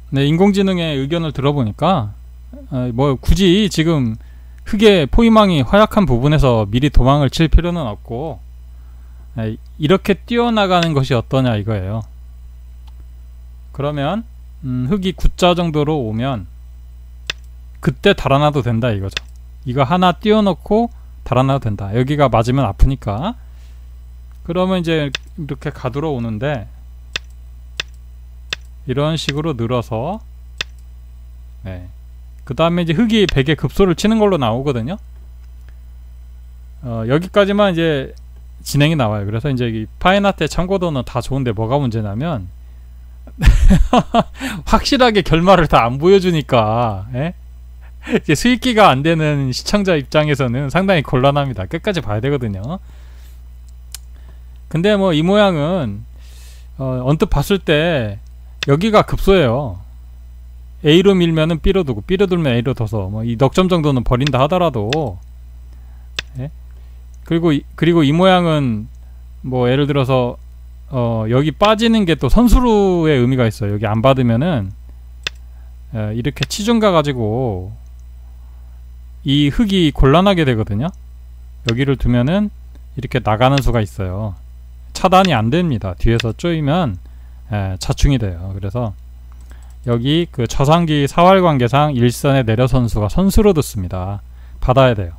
네, 인공지능의 의견을 들어보니까 뭐 굳이 지금 흙의 포위망이 허약한 부분에서 미리 도망을 칠 필요는 없고 이렇게 뛰어나가는 것이 어떠냐 이거예요. 그러면 흙이 9자 정도로 오면 그때 달아나도 된다 이거죠. 이거 하나 띄워놓고 달아나도 된다. 여기가 맞으면 아프니까. 그러면 이제 이렇게 가두러 오는데 이런 식으로 늘어서 네. 그 다음에 이제 흙이 벽에 급소를 치는 걸로 나오거든요. 여기까지만 이제 진행이 나와요. 그래서 이제 이 파인아트의 참고도는 다 좋은데 뭐가 문제냐면 확실하게 결말을 다 안 보여주니까 이제 수익기가 안 되는 시청자 입장에서는 상당히 곤란합니다. 끝까지 봐야 되거든요. 근데 뭐 이 모양은 언뜻 봤을 때 여기가 급소예요. A로 밀면은 B로 두고 B로 들면 A로 둬서 뭐 이 넉 점 정도는 버린다 하더라도 그리고 이 모양은 뭐 예를 들어서 여기 빠지는 게 또 선수로의 의미가 있어요. 여기 안 받으면은 이렇게 치중 가가지고 이 흙이 곤란하게 되거든요. 여기를 두면은 이렇게 나가는 수가 있어요. 차단이 안 됩니다. 뒤에서 쪼이면 자충이 돼요. 그래서 여기 그 저상기 사활관계상 일선의 내려선수가 선수로 듣습니다. 받아야 돼요.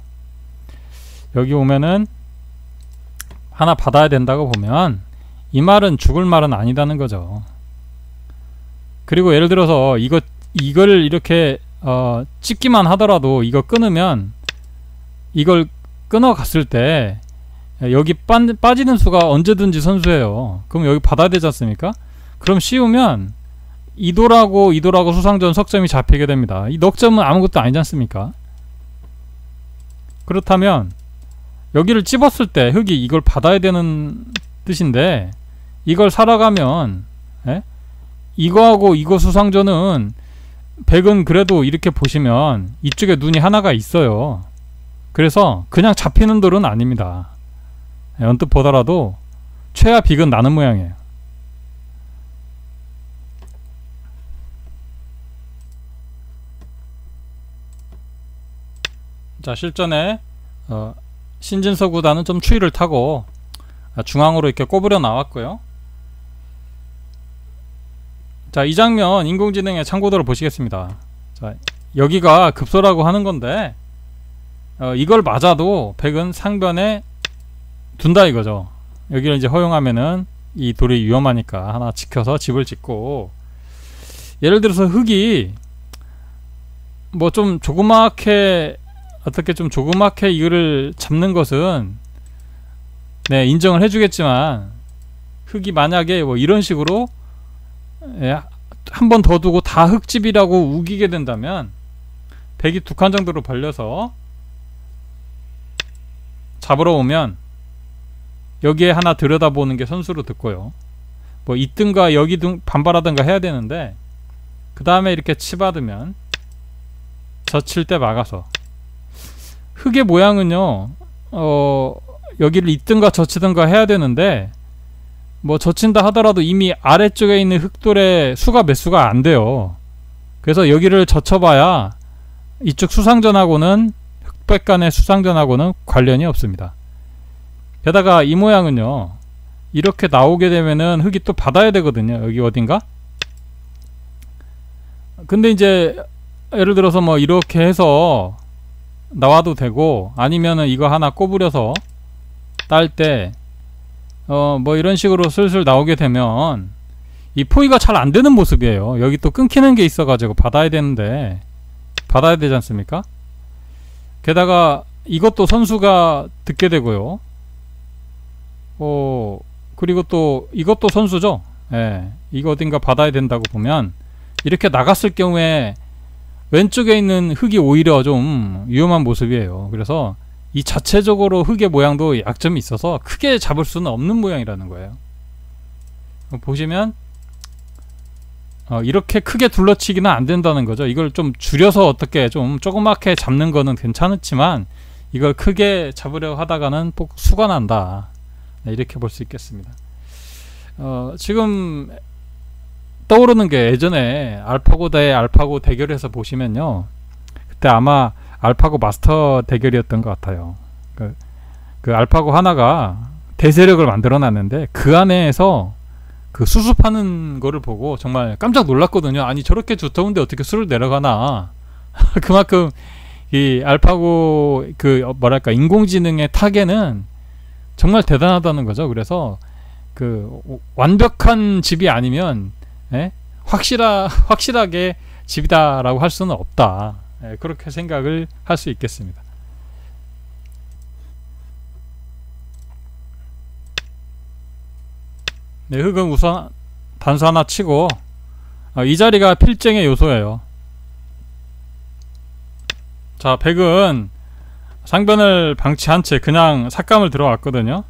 여기 오면은 하나 받아야 된다고 보면 이 말은 죽을 말은 아니다는 거죠. 그리고 예를 들어서 이걸 이렇게 찍기만 하더라도 이거 끊으면 이걸 끊어 갔을 때 여기 빠지는 수가 언제든지 선수예요. 그럼 여기 받아야 되지 않습니까? 그럼 씌우면 이도라고 수상전 석점이 잡히게 됩니다. 이 넉점은 아무것도 아니지 않습니까? 그렇다면 여기를 찝었을 때 흙이 이걸 받아야 되는 뜻인데 이걸 살아가면 이거하고 이거 수상전은 백은 그래도 이렇게 보시면 이쪽에 눈이 하나가 있어요. 그래서 그냥 잡히는 돌은 아닙니다. 언뜻 보더라도 최하 빅은 나는 모양이에요. 자, 실전에 신진서 구단은 좀 추위를 타고 중앙으로 이렇게 꼬부려 나왔고요. 자, 이 장면 인공지능의 참고도를 보시겠습니다. 자, 여기가 급소라고 하는 건데 이걸 맞아도 백은 상변에 둔다 이거죠. 여기를 이제 허용하면은 이 돌이 위험하니까 하나 지켜서 집을 짓고, 예를 들어서 흙이 뭐 좀 조그맣게 어떻게 좀 조그맣게 이거를 잡는 것은 네, 인정을 해주겠지만 흙이 만약에 뭐 이런 식으로 한 번 더 두고 다 흙집이라고 우기게 된다면 백이 2칸 정도로 벌려서 잡으러 오면 여기에 하나 들여다보는 게 선수로 듣고요. 뭐 있든가 여기 반발하든가 해야 되는데 그 다음에 이렇게 치받으면 젖힐 때 막아서 흙의 모양은요 여기를 잇든가 젖히든가 해야 되는데, 뭐 젖힌다 하더라도 이미 아래쪽에 있는 흙돌의 수가 몇 수가 안 돼요. 그래서 여기를 젖혀봐야 이쪽 수상전하고는, 흑백 간의 수상전하고는 관련이 없습니다. 게다가 이 모양은요, 이렇게 나오게 되면은 흙이 또 받아야 되거든요. 여기 어딘가? 근데 이제 예를 들어서 뭐 이렇게 해서 나와도 되고, 아니면은 이거 하나 꼬부려서 딸 때 뭐 이런 식으로 슬슬 나오게 되면 이 포위가 잘 안 되는 모습이에요. 여기 또 끊기는 게 있어 가지고 받아야 되는데, 받아야 되지 않습니까? 게다가 이것도 선수가 듣게 되고요. 그리고 또 이것도 선수죠. 예, 이거 어딘가 받아야 된다고 보면, 이렇게 나갔을 경우에 왼쪽에 있는 흙이 오히려 좀 위험한 모습이에요. 그래서 이 자체적으로 흙의 모양도 약점이 있어서 크게 잡을 수는 없는 모양이라는 거예요. 보시면 이렇게 크게 둘러치기는 안 된다는 거죠. 이걸 좀 줄여서 어떻게 좀 조그맣게 잡는 거는 괜찮지만, 이걸 크게 잡으려고 하다가는 꼭 수가 난다. 네, 이렇게 볼 수 있겠습니다. 지금 떠오르는 게, 예전에 알파고 대 알파고 대결에서 보시면요, 그때 아마 알파고 마스터 대결이었던 것 같아요. 그 알파고 하나가 대세력을 만들어 놨는데, 그 안에서 그 수습하는 거를 보고 정말 깜짝 놀랐거든요. 아니, 저렇게 두터운데 어떻게 수를 내려가나. 그만큼 이 알파고 그 뭐랄까 인공지능의 타겟은 정말 대단하다는 거죠. 그래서 그 완벽한 집이 아니면, 예? 확실하게 집이다라고 할 수는 없다. 예, 그렇게 생각을 할 수 있겠습니다. 네, 흙은 우선 단수 하나 치고, 이 자리가 필쟁의 요소예요. 자, 백은 상변을 방치한 채 그냥 삭감을 들어왔거든요.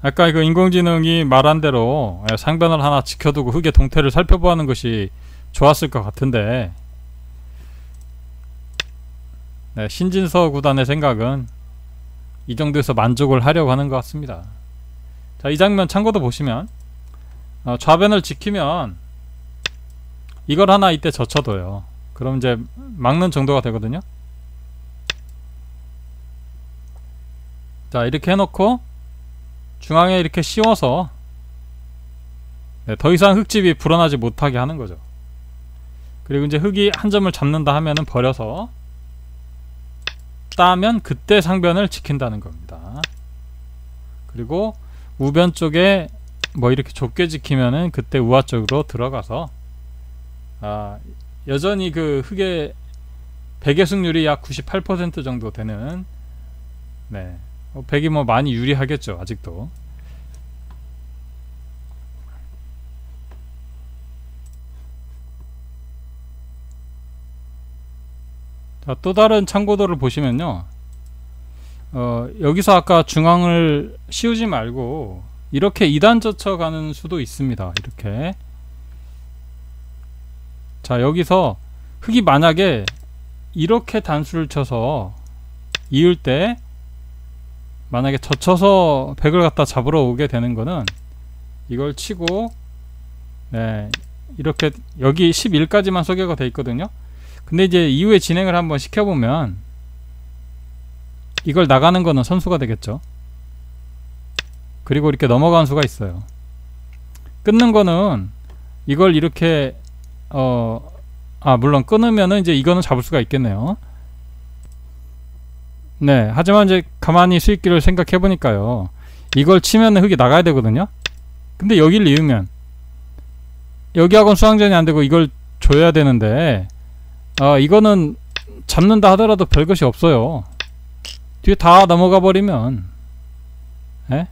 아까 그 인공지능이 말한 대로 상변을 하나 지켜두고 흙의 동태를 살펴보는 것이 좋았을 것 같은데, 네, 신진서 구단의 생각은 이 정도에서 만족을 하려고 하는 것 같습니다. 자, 이 장면 참고도 보시면, 좌변을 지키면 이걸 하나 이때 젖혀둬요. 그럼 이제 막는 정도가 되거든요. 자, 이렇게 해놓고 중앙에 이렇게 씌워서, 네, 더 이상 흙집이 불어나지 못하게 하는 거죠. 그리고 이제 흙이 한 점을 잡는다 하면은 버려서 따면 그때 상변을 지킨다는 겁니다. 그리고 우변 쪽에 뭐 이렇게 좁게 지키면은 그때 우하 쪽으로 들어가서, 여전히 그 흙의 백의 승률이 약 98% 정도 되는, 네, 백이 뭐 많이 유리하겠죠, 아직도. 자, 또 다른 참고도를 보시면요, 여기서 아까 중앙을 씌우지 말고 이렇게 2단 젖혀가는 수도 있습니다. 이렇게. 자, 여기서 흙이 만약에 이렇게 단수를 쳐서 이을 때, 만약에 젖혀서 백을 갖다 잡으러 오게 되는 거는, 이걸 치고, 네, 이렇게 여기 11까지만 소개가 돼 있거든요. 근데 이제 이후에 진행을 한번 시켜보면 이걸 나가는 거는 선수가 되겠죠. 그리고 이렇게 넘어가는 수가 있어요. 끊는 거는 이걸 이렇게 물론 끊으면은 이제 이거는 잡을 수가 있겠네요. 네, 하지만 이제 가만히 수익기를 생각해 보니까요, 이걸 치면 흙이 나가야 되거든요. 근데 여기를 이으면 여기하고는 수항전이 안 되고 이걸 줘야 되는데, 이거는 잡는다 하더라도 별것이 없어요. 뒤에 다 넘어가 버리면, 예?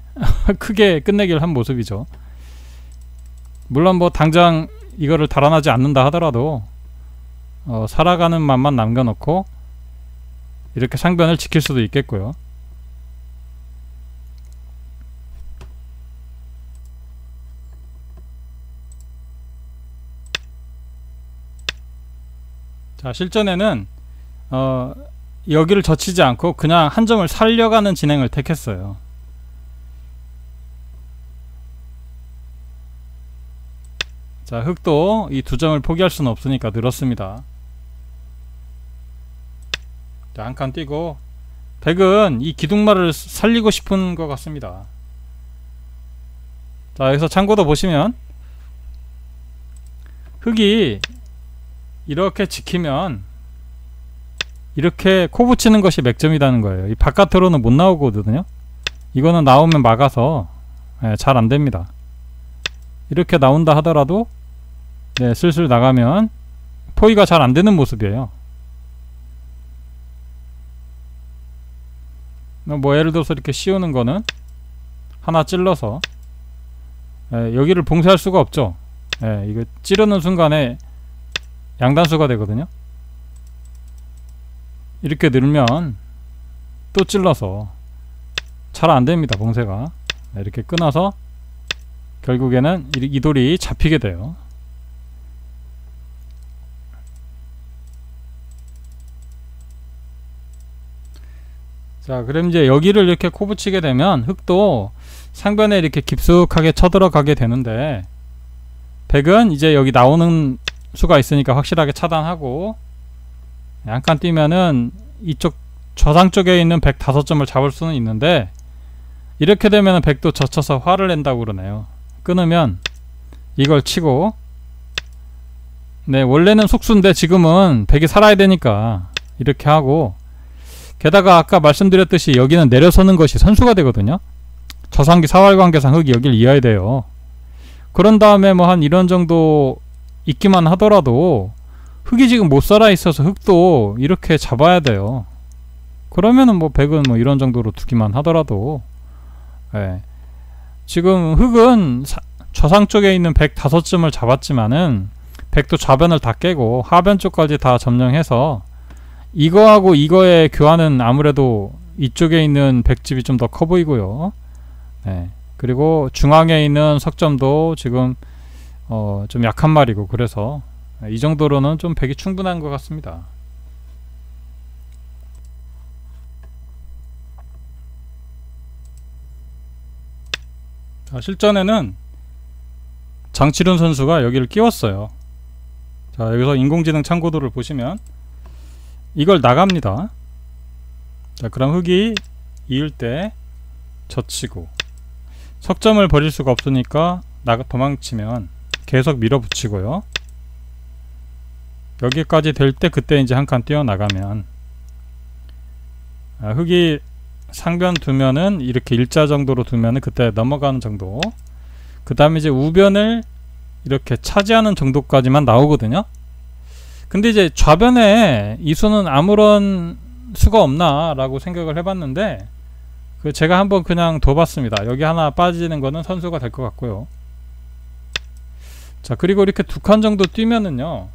크게 끝내기를 한 모습이죠. 물론 뭐 당장 이거를 달아나지 않는다 하더라도 살아가는 맛만 남겨놓고 이렇게 상변을 지킬 수도 있겠고요. 자, 실전에는 여기를 젖히지 않고 그냥 한 점을 살려가는 진행을 택했어요. 자, 흙도 이 두 점을 포기할 수는 없으니까 늘었습니다. 자, 한 칸 띄고 백은 이 기둥말을 살리고 싶은 것 같습니다. 자, 여기서 참고도 보시면 흙이 이렇게 지키면 이렇게 코 붙이는 것이 맥점이라는 거예요. 이 바깥으로는 못 나오거든요. 이거는 나오면 막아서 잘 안됩니다. 이렇게 나온다 하더라도 슬슬 나가면 포위가 잘 안되는 모습이에요. 뭐 예를 들어서 이렇게 씌우는 거는 하나 찔러서 여기를 봉쇄할 수가 없죠. 이거 찌르는 순간에 양단수가 되거든요. 이렇게 늘면 또 찔러서 잘 안됩니다. 봉쇄가. 이렇게 끊어서 결국에는 이 돌이 잡히게 돼요. 자, 그럼 이제 여기를 이렇게 코 붙이게 되면 흙도 상변에 이렇게 깊숙하게 쳐들어가게 되는데, 백은 이제 여기 나오는 수가 있으니까 확실하게 차단하고, 한 칸 띄면은 이쪽 저상 쪽에 있는 백 5점을 잡을 수는 있는데, 이렇게 되면은 백도 젖혀서 화를 낸다고 그러네요. 끊으면 이걸 치고, 원래는 속수인데 지금은 백이 살아야 되니까 이렇게 하고, 게다가 아까 말씀드렸듯이 여기는 내려서는 것이 선수가 되거든요. 저상기 사활관계상 흙이 여길 이어야 돼요. 그런 다음에 뭐 한 이런 정도 있기만 하더라도 흙이 지금 못 살아 있어서 흙도 이렇게 잡아야 돼요. 그러면은 뭐 백은 뭐 이런 정도로 두기만 하더라도, 지금 흙은 저상 쪽에 있는 백 5점을 잡았지만은 백도 좌변을 다 깨고 하변 쪽까지 다 점령해서 이거하고 이거의 교환은 아무래도 이쪽에 있는 백집이 좀 더 커 보이고요. 그리고 중앙에 있는 석점도 지금 좀 약한 말이고, 그래서 이 정도로는 좀 백이 충분한 것 같습니다. 자, 실전에는 장치륜 선수가 여기를 끼웠어요. 자, 여기서 인공지능 참고도를 보시면 이걸 나갑니다. 자, 그럼 흙이 이을 때 젖히고, 석점을 버릴 수가 없으니까 도망치면 계속 밀어붙이고요. 여기까지 될 때 그때 이제 한 칸 뛰어나가면, 흙이 상변 두면은 이렇게 일자 정도로 두면은 그때 넘어가는 정도, 그 다음에 이제 우변을 이렇게 차지하는 정도까지만 나오거든요. 근데 이제 좌변에 이 수는 아무런 수가 없나 라고 생각을 해봤는데, 제가 한번 그냥 둬봤습니다. 여기 하나 빠지는 거는 선수가 될 것 같고요. 자, 그리고 이렇게 2칸 정도 뛰면은요,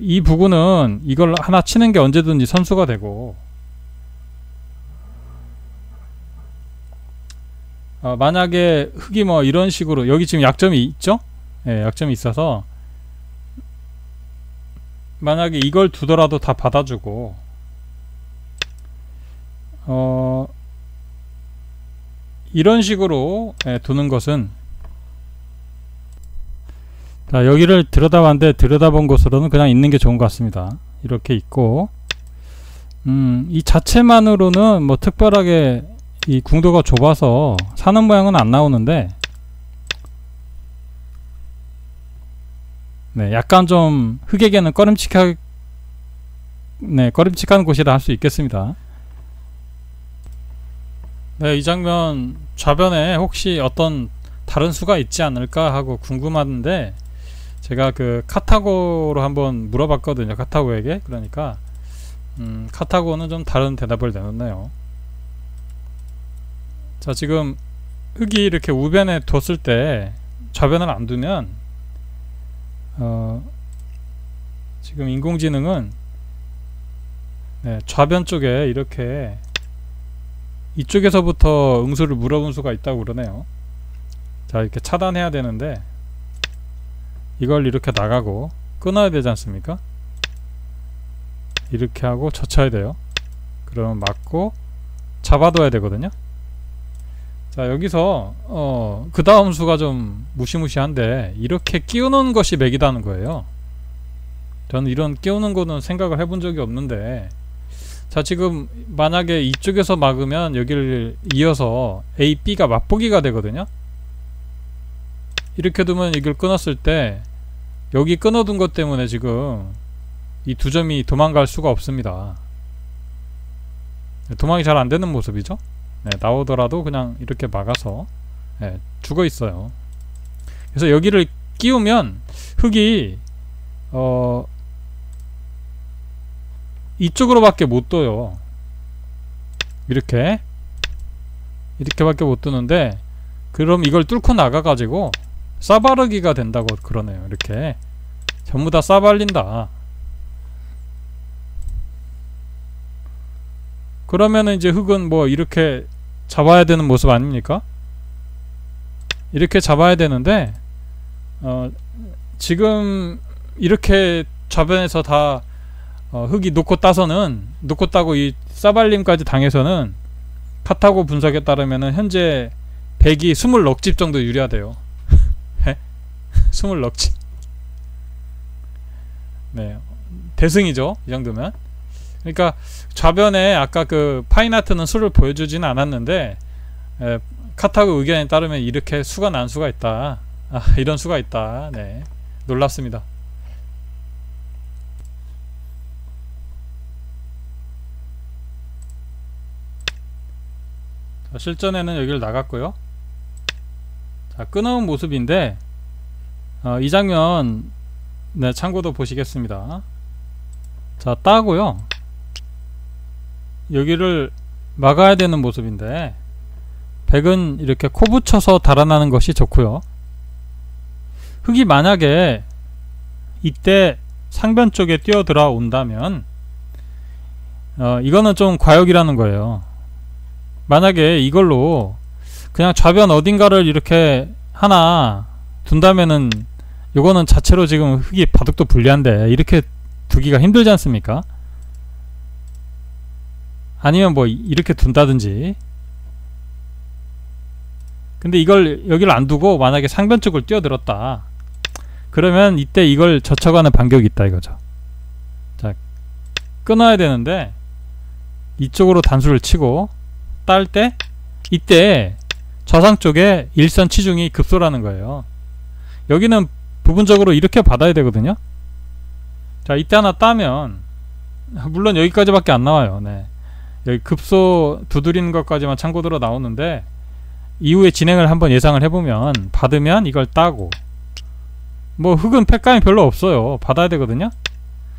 이 부분은 이걸 하나 치는 게 언제든지 선수가 되고, 만약에 흙이 뭐 이런 식으로 여기 지금 약점이 있죠? 약점이 있어서 만약에 이걸 두더라도 다 받아주고, 이런 식으로 두는 것은, 자, 여기를 들여다봤는데 들여다본 곳으로는 그냥 있는 게 좋은 것 같습니다. 이렇게 있고, 이 자체만으로는 뭐 특별하게 이 궁도가 좁아서 사는 모양은 안 나오는데, 약간 좀 흙에게는 꺼림칙한 곳이라 할 수 있겠습니다. 이 장면 좌변에 혹시 어떤 다른 수가 있지 않을까 하고 궁금한데, 제가 그 카타고로 한번 물어봤거든요. 카타고에게. 그러니까 카타고는 좀 다른 대답을 내놓네요. 자, 지금 흙이 이렇게 우변에 뒀을 때 좌변을 안 두면, 지금 인공지능은 좌변 쪽에 이렇게 이쪽에서부터 응수를 물어본 수가 있다고 그러네요. 자, 이렇게 차단해야 되는데 이걸 이렇게 나가고 끊어야 되지 않습니까? 이렇게 하고 젖혀야 돼요. 그러면 맞고 잡아둬야 되거든요. 자, 여기서 그 다음 수가 좀 무시무시한데 이렇게 끼우는 것이 맥이다는 거예요. 저는 이런 끼우는 거는 생각을 해본 적이 없는데, 자, 지금 만약에 이쪽에서 막으면 여기를 이어서 A, B가 맛보기가 되거든요. 이렇게 두면 이걸 끊었을 때 여기 끊어둔 것 때문에 지금 이 두 점이 도망갈 수가 없습니다. 도망이 잘 안되는 모습이죠. 네, 나오더라도 그냥 이렇게 막아서 죽어 있어요. 그래서 여기를 끼우면 흙이 이쪽으로밖에 못 둬요. 이렇게밖에 못 두는데, 그럼 이걸 뚫고 나가가지고 싸바르기가 된다고 그러네요. 이렇게 전부 다 싸발린다. 그러면은 이제 흙은 뭐 이렇게 잡아야 되는 모습 아닙니까? 이렇게 잡아야 되는데 지금 이렇게 좌변에서 다 흙이 놓고 따고 이 싸발림까지 당해서는 카타고 분석에 따르면은 현재 100이 20럭집 정도 유리하대요. 20럭집. 네, 대승이죠, 이 정도면. 그러니까 좌변에 아까 그 파인아트는 수를 보여주지는 않았는데, 카타고 의견에 따르면 이렇게 수가 난 수가 있다. 이런 수가 있다. 네, 놀랍습니다. 자, 실전에는 여기를 나갔고요. 자, 끊어온 모습인데 이 장면 참고도 보시겠습니다. 자, 따고요. 여기를 막아야 되는 모습인데, 백은 이렇게 코 붙여서 달아나는 것이 좋고요. 흙이 만약에 이때 상변 쪽에 뛰어들어 온다면 이거는 좀 과욕이라는 거예요. 만약에 이걸로 그냥 좌변 어딘가를 이렇게 하나 둔다면은 요거는 자체로 지금 흙이 바둑도 불리한데 이렇게 두기가 힘들지 않습니까? 아니면 뭐 이렇게 둔다든지. 근데 이걸 여기를 안 두고 만약에 상변 쪽을 뛰어들었다, 그러면 이때 이걸 젖혀가는 반격이 있다 이거죠. 자, 끊어야 되는데 이쪽으로 단수를 치고 딸 때 이때 좌상 쪽에 일선 치중이 급소라는 거예요. 여기는 부분적으로 이렇게 받아야 되거든요. 자, 이때 하나 따면 물론 여기까지밖에 안 나와요. 네, 여기 급소 두드리는 것까지만 참고들어 나오는데, 이후에 진행을 한번 예상을 해보면 받으면 이걸 따고, 뭐 흙은 패감이 별로 없어요. 받아야 되거든요.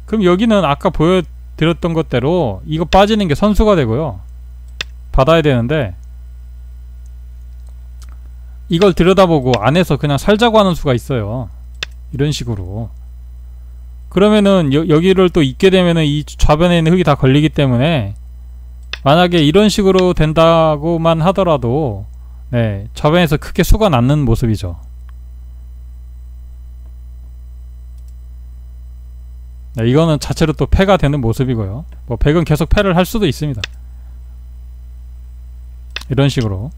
그럼 여기는 아까 보여드렸던 것대로 이거 빠지는 게 선수가 되고요. 받아야 되는데 이걸 들여다보고 안에서 그냥 살자고 하는 수가 있어요. 이런 식으로. 그러면은 여기를 또 잇게 되면은 이 좌변에 있는 흙이 다 걸리기 때문에, 만약에 이런 식으로 된다고만 하더라도 네, 좌변에서 크게 수가 남는 모습이죠. 네, 이거는 자체로 또 패가 되는 모습이고요. 뭐 백은 계속 패를 할 수도 있습니다. 이런 식으로.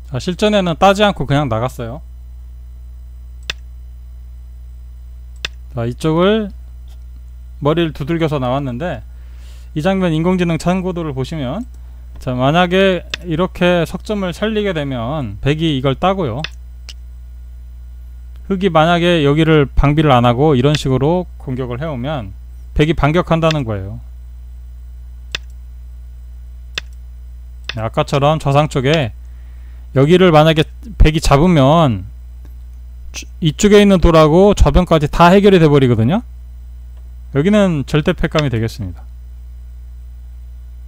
자, 실전에는 따지 않고 그냥 나갔어요. 자, 이쪽을 머리를 두들겨서 나왔는데, 이 장면 인공지능 참고도를 보시면, 자, 만약에 이렇게 석점을 살리게 되면 백이 이걸 따고요. 흙이 만약에 여기를 방비를 안하고 이런 식으로 공격을 해오면 백이 반격한다는 거예요. 네, 아까처럼 좌상 쪽에 여기를 만약에 백이 잡으면 이쪽에 있는 돌하고 좌변까지 다 해결이 돼 버리거든요. 여기는 절대 패감이 되겠습니다.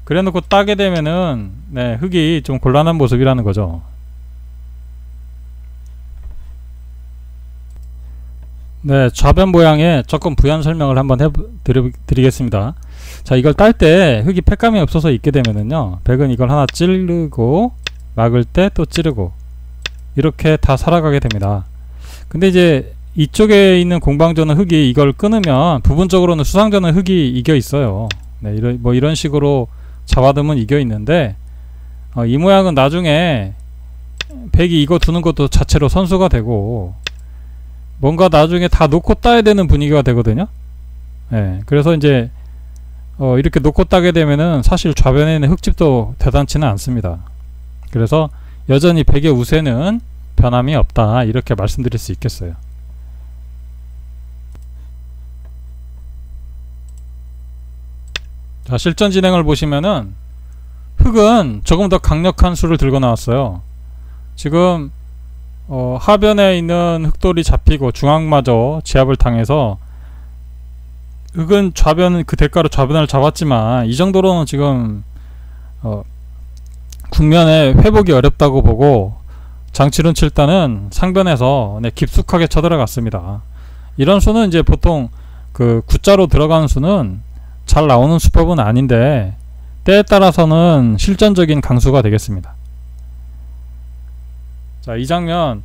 그래 놓고 따게 되면은 네, 흙이 좀 곤란한 모습이라는 거죠. 네, 좌변 모양의 조금 부연 설명을 한번 드리겠습니다. 자, 이걸 딸 때 흙이 패감이 없어서 있게 되면은요, 백은 이걸 하나 찌르고 막을 때 또 찌르고 이렇게 다 살아가게 됩니다. 근데 이제 이쪽에 있는 공방전은 흙이 이걸 끊으면 부분적으로는 수상전은 흙이 이겨 있어요. 네, 이런 식으로 잡아두면 이겨 있는데 이 모양은 나중에 백이 이거 두는 것도 자체로 선수가 되고 뭔가 나중에 다 놓고 따야 되는 분위기가 되거든요. 네, 그래서 이제 이렇게 놓고 따게 되면은 사실 좌변에 있는 흙집도 대단치는 않습니다. 그래서 여전히 백의 우세는 변함이 없다, 이렇게 말씀드릴 수 있겠어요. 자, 실전 진행을 보시면은 흙은 조금 더 강력한 수를 들고 나왔어요. 지금 하변에 있는 흙돌이 잡히고 중앙마저 제압을 당해서 흙은 좌변, 그 대가로 좌변을 잡았지만 이 정도로는 지금 국면에 회복이 어렵다고 보고 장치룬 7단은 상변에서 깊숙하게 쳐들어갔습니다. 이런 수는 이제 보통 그 구자로 들어가는 수는 잘 나오는 수법은 아닌데 때에 따라서는 실전적인 강수가 되겠습니다. 자, 이 장면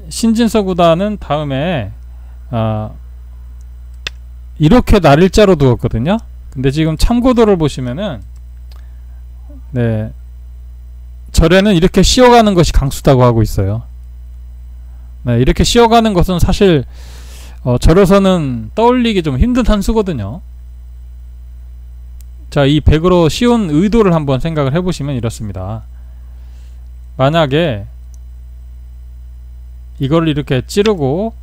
신진서 구단은 다음에 이렇게 날일자로 두었거든요. 근데 지금 참고도를 보시면은 네, 절에는 이렇게 씌어가는 것이 강수다고 하고 있어요. 네, 이렇게 씌어가는 것은 사실 절에서는 떠올리기 좀 힘든 한 수거든요. 자, 이 백으로 씌운 의도를 한번 생각을 해보시면 이렇습니다. 만약에 이걸 이렇게 찌르고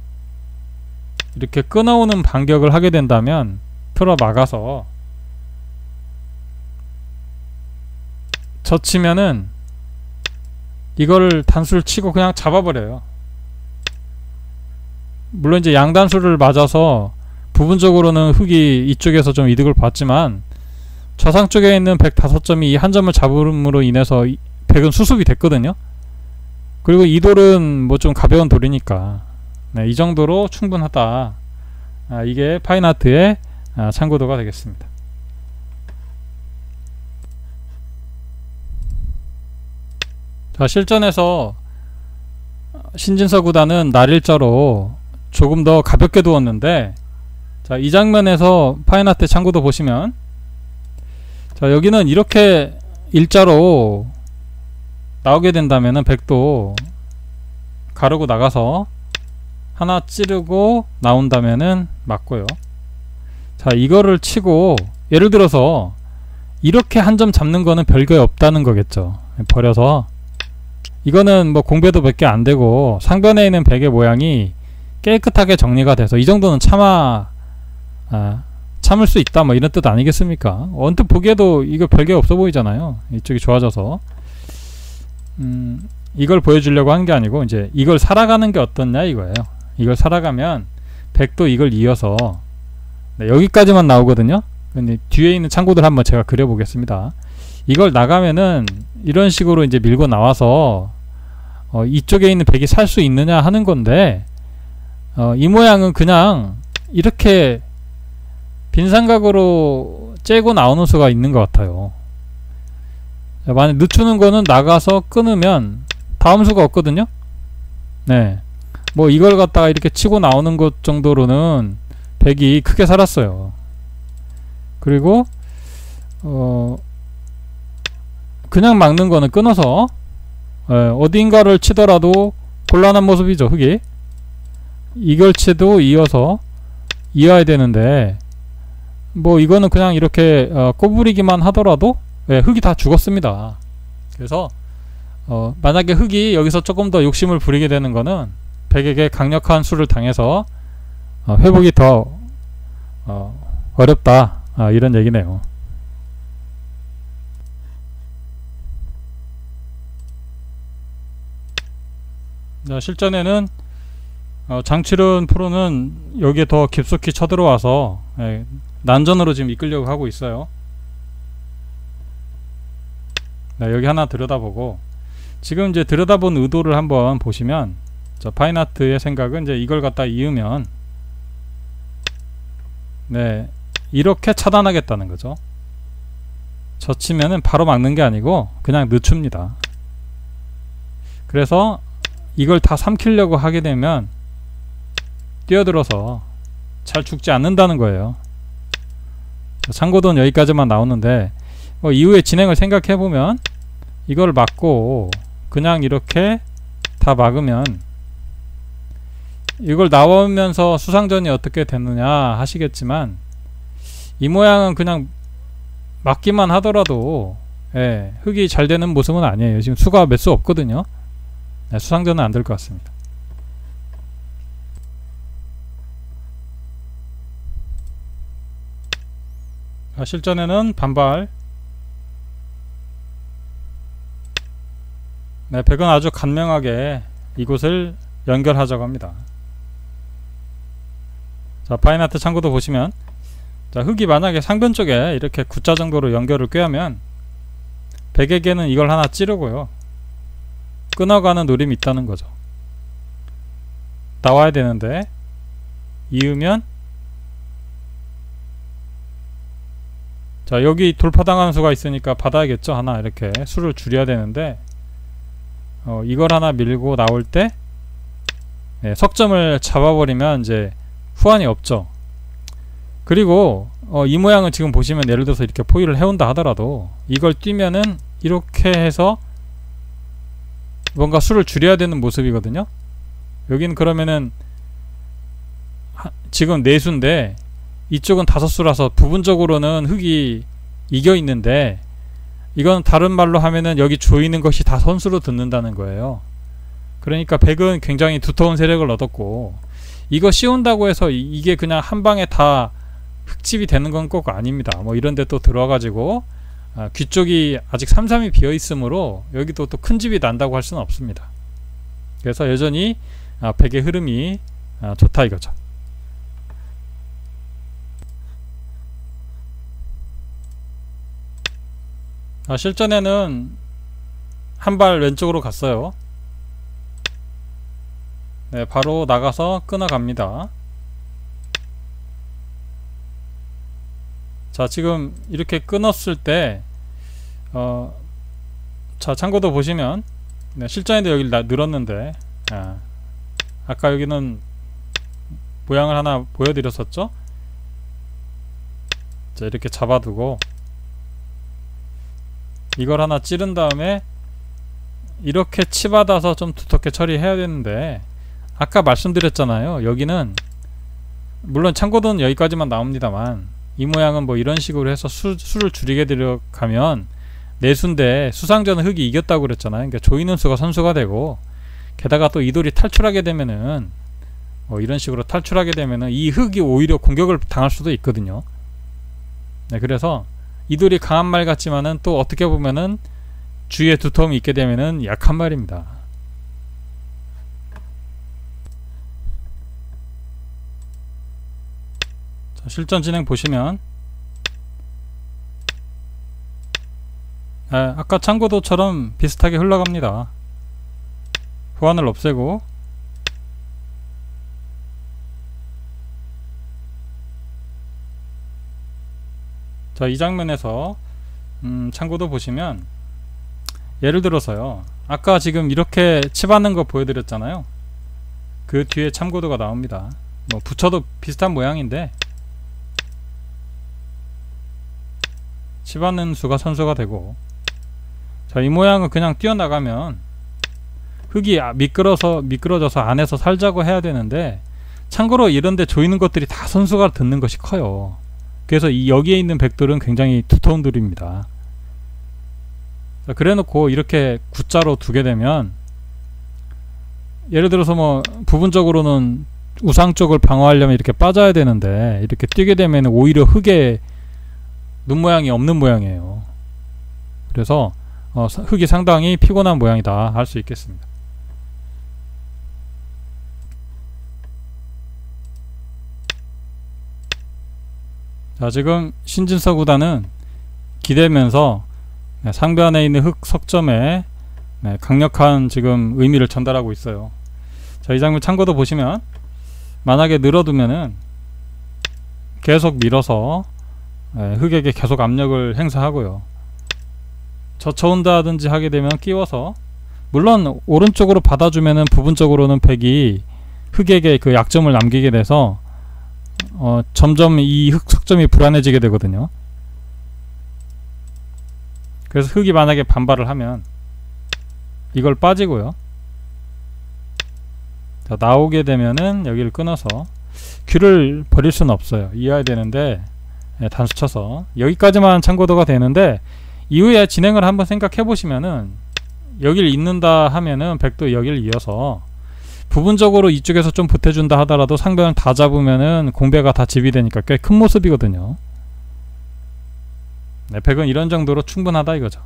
이렇게 끊어오는 반격을 하게 된다면 틀어 막아서 젖히면은 이걸 단수를 치고 그냥 잡아버려요. 물론 이제 양단수를 맞아서 부분적으로는 흙이 이쪽에서 좀 이득을 봤지만 좌상 쪽에 있는 105점이 이 한 점을 잡음으로 인해서 백은 수습이 됐거든요. 그리고 이 돌은 뭐 좀 가벼운 돌이니까 네, 이 정도로 충분하다. 이게 파인아트의 참고도가 되겠습니다. 자, 실전에서 신진서 구단은 날일자로 조금 더 가볍게 두었는데, 자, 이 장면에서 파인아트 참고도 보시면, 자, 여기는 이렇게 일자로 나오게 된다면은 백도 가르고 나가서 하나 찌르고 나온다면은 맞고요. 자, 이거를 치고 예를 들어서 이렇게 한 점 잡는 거는 별게 없다는 거겠죠. 버려서 이거는 뭐 공배도 몇 개 안 되고 상변에 있는 백의 모양이 깨끗하게 정리가 돼서 이 정도는 참을 수 있다, 뭐 이런 뜻 아니겠습니까? 언뜻 보기에도 이거 별게 없어 보이잖아요. 이쪽이 좋아져서 이걸 보여주려고 한 게 아니고 이제 이걸 살아가는 게 어떻냐 이거예요. 이걸 살아가면 백도 이걸 이어서 네, 여기까지만 나오거든요. 근데 뒤에 있는 창고들 한번 제가 그려보겠습니다. 이걸 나가면은 이런 식으로 이제 밀고 나와서 이쪽에 있는 백이 살 수 있느냐 하는 건데 이 모양은 그냥 이렇게 빈삼각으로 째고 나오는 수가 있는 것 같아요. 만약 늦추는 거는 나가서 끊으면 다음 수가 없거든요. 네, 뭐 이걸 갖다가 이렇게 치고 나오는 것 정도로는 백이 크게 살았어요. 그리고 그냥 막는 거는 끊어서 어딘가를 치더라도 곤란한 모습이죠. 흙이 이걸 치도 이어서 이어야 되는데 뭐 이거는 그냥 이렇게 꼬부리기만 하더라도 흙이 다 죽었습니다. 그래서 만약에 흙이 여기서 조금 더 욕심을 부리게 되는 거는 백에게 강력한 수를 당해서 회복이 더 어렵다, 이런 얘기네요. 자, 실전에는 장치룬 프로는 여기에 더 깊숙이 쳐들어와서 난전으로 지금 이끌려고 하고 있어요. 네, 여기 하나 들여다보고 지금 이제 들여다본 의도를 한번 보시면 저 파인아트의 생각은 이제 이걸 갖다 이으면 네, 이렇게 차단하겠다는 거죠. 젖히면은 바로 막는 게 아니고 그냥 늦춥니다. 그래서 이걸 다 삼키려고 하게 되면 뛰어들어서 잘 죽지 않는다는 거예요. 참고도는 여기까지만 나오는데 이후에 진행을 생각해보면 이걸 막고 그냥 이렇게 다 막으면 이걸 나오면서 수상전이 어떻게 됐느냐 하시겠지만 이 모양은 그냥 막기만 하더라도 흙이 잘 되는 모습은 아니에요. 지금 수가 몇 수 없거든요. 수상전은 안 될 것 같습니다. 실전에는 반발. 백은 아주 간명하게 이곳을 연결하자고 합니다. 자, 파인아트 참고도 보시면, 자, 흙이 만약에 상변 쪽에 이렇게 X자 정도로 연결을 꿰하면 백에게는 이걸 하나 찌르고요, 끊어가는 노림이 있다는 거죠. 나와야 되는데 이으면, 자, 여기 돌파당하는 수가 있으니까 받아야겠죠. 하나 이렇게 수를 줄여야 되는데 이걸 하나 밀고 나올 때 석점을 잡아버리면 이제 후환이 없죠. 그리고 이 모양은 지금 보시면 예를 들어서 이렇게 포위를 해온다 하더라도 이걸 뛰면은 이렇게 해서 뭔가 수를 줄여야 되는 모습이거든요. 여기는 그러면은 지금 4수인데 이쪽은 5수라서 부분적으로는 흙이 이겨 있는데, 이건 다른 말로 하면은 여기 조이는 것이 다 선수로 듣는다는 거예요. 그러니까 백은 굉장히 두터운 세력을 얻었고, 이거 씌운다고 해서 이게 그냥 한 방에 다 흙집이 되는 건 꼭 아닙니다. 뭐 이런 데 또 들어와가지고 귀 쪽이 아직 삼삼이 비어 있으므로 여기도 또 큰 집이 난다고 할 수는 없습니다. 그래서 여전히 백의 흐름이 좋다 이거죠. 실전에는 한 발 왼쪽으로 갔어요. 바로 나가서 끊어갑니다. 자, 지금 이렇게 끊었을 때 자, 참고도 보시면 실전에도 여기 늘었는데 아까 여기는 모양을 하나 보여드렸었죠. 자, 이렇게 잡아두고 이걸 하나 찌른 다음에 이렇게 치받아서 좀 두텁게 처리해야 되는데, 아까 말씀드렸잖아요. 여기는 물론 참고도는 여기까지만 나옵니다만 이 모양은 뭐 이런 식으로 해서 수를 줄이게 들어가면 4수인데 수상전은 흙이 이겼다고 그랬잖아요. 그러니까 조이는 수가 선수가 되고, 게다가 또 이 돌이 탈출하게 되면은 이런 식으로 탈출하게 되면은 이 흙이 오히려 공격을 당할 수도 있거든요. 그래서 이 돌이 강한 말 같지만은 또 어떻게 보면은 주위에 두터움이 있게 되면은 약한 말입니다. 자, 실전 진행 보시면 아까 참고도처럼 비슷하게 흘러갑니다. 후환을 없애고 자, 이 장면에서 참고도 보시면 예를 들어서요, 아까 지금 이렇게 치받는 거 보여드렸잖아요. 그 뒤에 참고도가 나옵니다. 뭐 붙여도 비슷한 모양인데 치받는 수가 선수가 되고, 자, 이 모양은 그냥 뛰어나가면 흙이 미끄러져서 안에서 살자고 해야 되는데, 참고로 이런데 조이는 것들이 다 선수가 듣는 것이 커요. 그래서 여기에 있는 백돌은 굉장히 두터운 돌입니다. 그래놓고 이렇게 X자로 두게 되면 예를 들어서 뭐 부분적으로는 우상 쪽을 방어하려면 이렇게 빠져야 되는데, 이렇게 뛰게 되면 오히려 흙에 눈 모양이 없는 모양이에요. 그래서 흙이 상당히 피곤한 모양이다 할 수 있겠습니다. 자, 지금 신진서 구단은 기대면서 상변에 있는 흙 석점에 강력한 지금 의미를 전달하고 있어요. 자, 이 장면 참고도 보시면 만약에 늘어두면은 계속 밀어서 흙에게 계속 압력을 행사하고요, 젖혀온다든지 하게 되면 끼워서, 물론 오른쪽으로 받아주면은 부분적으로는 백이 흙에게 그 약점을 남기게 돼서 점점 이 흙 속점이 불안해지게 되거든요. 그래서 흙이 만약에 반발을 하면 이걸 빠지고요. 자, 나오게 되면은 여기를 끊어서 귤을 버릴 수는 없어요. 이해해야 되는데 단수 쳐서 여기까지만 참고도가 되는데, 이후에 진행을 한번 생각해 보시면은 여기를 잇는다 하면은 백도 여기를 이어서 부분적으로 이쪽에서 좀 보태준다 하더라도 상변을 다 잡으면은 공배가 다 집이 되니까 꽤 큰 모습이거든요. 네, 백은 이런 정도로 충분하다 이거죠.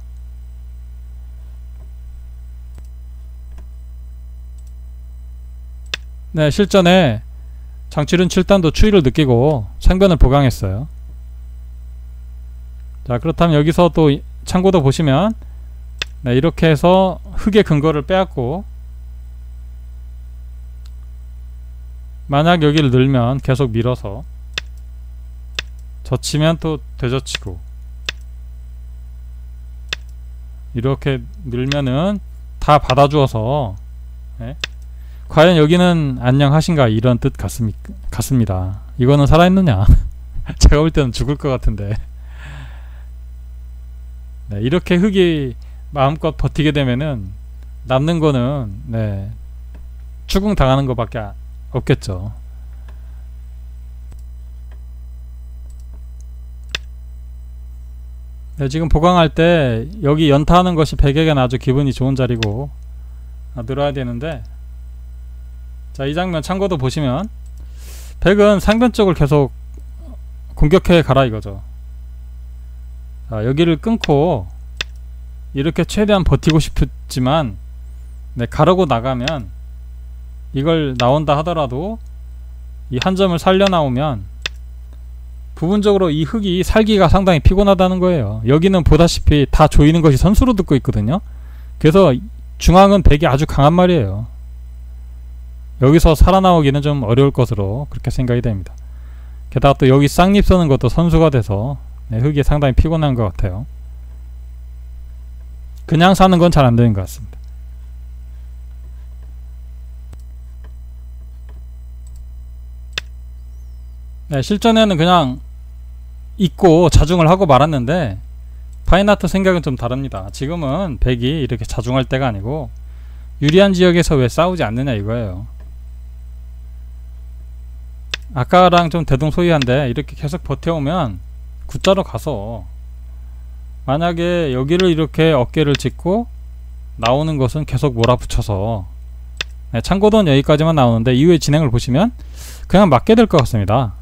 네, 실전에 장칠은 7단도 추위를 느끼고 상변을 보강했어요. 자, 그렇다면 여기서 또 참고도 보시면, 네, 이렇게 해서 흙의 근거를 빼앗고, 만약 여기를 늘면 계속 밀어서 젖히면 또 되젖히고, 이렇게 늘면은 다 받아주어서, 네, 과연 여기는 안녕하신가 이런 뜻 같습니다. 이거는 살아있느냐? 제가 볼 때는 죽을 것 같은데. 네, 이렇게 흙이 마음껏 버티게 되면은 남는 거는, 네, 추궁 당하는 것밖에 없겠죠. 네, 지금 보강할 때 여기 연타하는 것이 백에게는 아주 기분이 좋은 자리고 늘어야 되는데, 자, 이 장면 참고도 보시면 백은 상변 쪽을 계속 공격해 가라 이거죠. 자, 여기를 끊고 이렇게 최대한 버티고 싶지만, 네, 가르고 나가면 이걸 나온다 하더라도 이 한 점을 살려 나오면 부분적으로 이 흙이 살기가 상당히 피곤하다는 거예요. 여기는 보다시피 다 조이는 것이 선수로 듣고 있거든요. 그래서 중앙은 백이 아주 강한 말이에요. 여기서 살아나오기는 좀 어려울 것으로 그렇게 생각이 됩니다. 게다가 또 여기 쌍립 서는 것도 선수가 돼서, 네, 흙이 상당히 피곤한 것 같아요. 그냥 사는 건 잘 안 되는 것 같습니다. 네, 실전에는 그냥 있고 자중을 하고 말았는데, 파인아트 생각은 좀 다릅니다. 지금은 백이 이렇게 자중할 때가 아니고 유리한 지역에서 왜 싸우지 않느냐 이거예요. 아까랑 좀 대동소이한데 이렇게 계속 버텨오면 굿자로 가서, 만약에 여기를 이렇게 어깨를 짚고 나오는 것은 계속 몰아붙여서, 네, 참고도는 여기까지만 나오는데 이후에 진행을 보시면 그냥 맞게 될 것 같습니다.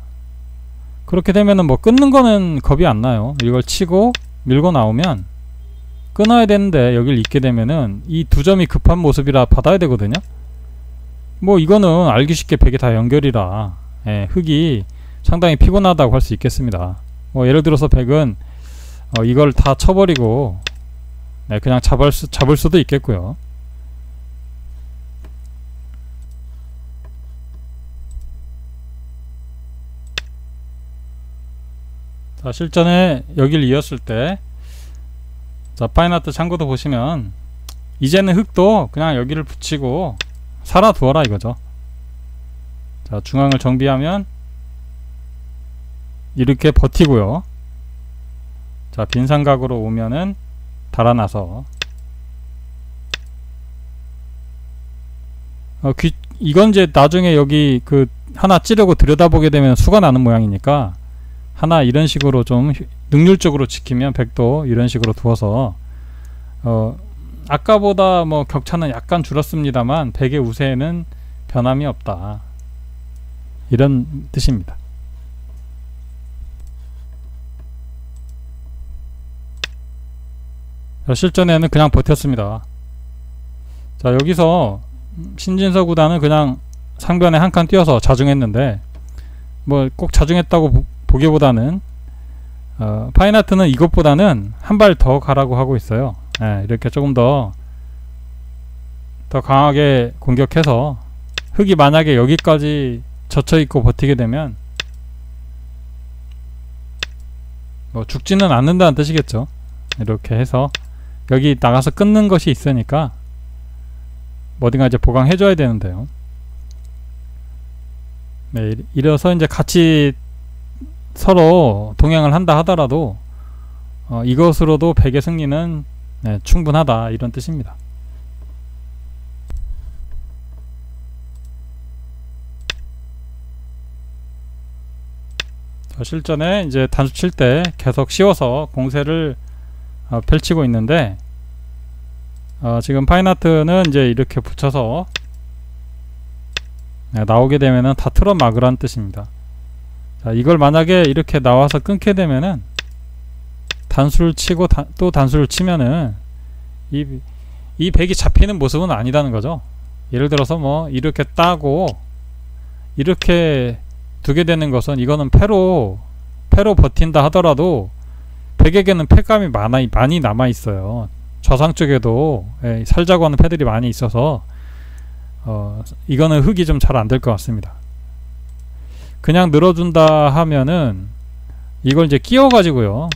그렇게 되면은 뭐 끊는 거는 겁이 안 나요. 이걸 치고 밀고 나오면 끊어야 되는데 여기를 잇게 되면은 이 두 점이 급한 모습이라 받아야 되거든요. 뭐 이거는 알기 쉽게 백이 다 연결이라, 예, 흙이 상당히 피곤하다고 할 수 있겠습니다. 뭐 예를 들어서 백은 이걸 다 쳐버리고, 네, 그냥 잡을 수도 있겠고요. 자, 실전에 여길 이었을 때, 자, 파인아트 참고도 보시면 이제는 흙도 그냥 여기를 붙이고 살아두어라 이거죠. 자, 중앙을 정비하면 이렇게 버티고요. 자, 빈 삼각으로 오면은 달아나서, 이건 이제 나중에 여기 그 하나 찌르고 들여다보게 되면 수가 나는 모양이니까 하나 이런 식으로 좀 능률적으로 지키면 백도 이런 식으로 두어서, 아까보다 뭐 격차는 약간 줄었습니다만 백의 우세에는 변함이 없다, 이런 뜻입니다. 실전에는 그냥 버텼습니다. 자, 여기서 신진서 구단은 그냥 상변에 한 칸 띄어서 자중했는데, 뭐 꼭 자중했다고 보기보다는 파인아트는 이것보다는 한 발 더 가라고 하고 있어요. 예, 이렇게 조금 더 강하게 공격해서 흙이 만약에 여기까지 젖혀있고 버티게 되면 뭐 죽지는 않는다는 뜻이겠죠. 이렇게 해서 여기 나가서 끊는 것이 있으니까 어딘가 이제 보강해줘야 되는데요. 네, 이래서 이제 같이 서로 동행을 한다 하더라도 이것으로도 백의 승리는 네, 충분하다 이런 뜻입니다. 실전에 이제 단수 칠 때 계속 씌워서 공세를 펼치고 있는데 지금 파인하트는 이제 이렇게 붙여서 나오게 되면은 다 틀어 막으란 뜻입니다. 자, 이걸 만약에 이렇게 나와서 끊게 되면은 단수를 치고 또 단수를 치면은 이 백이 잡히는 모습은 아니라는 거죠. 예를 들어서 뭐 이렇게 따고 이렇게 두게 되는 것은 이거는 패로 버틴다 하더라도 백에게는 패감이 많이 남아 있어요. 좌상 쪽에도 살자고 하는 패들이 많이 있어서 이거는 흙이 좀 잘 안 될 것 같습니다. 그냥 늘어준다 하면은 이걸 이제 끼워 가지고요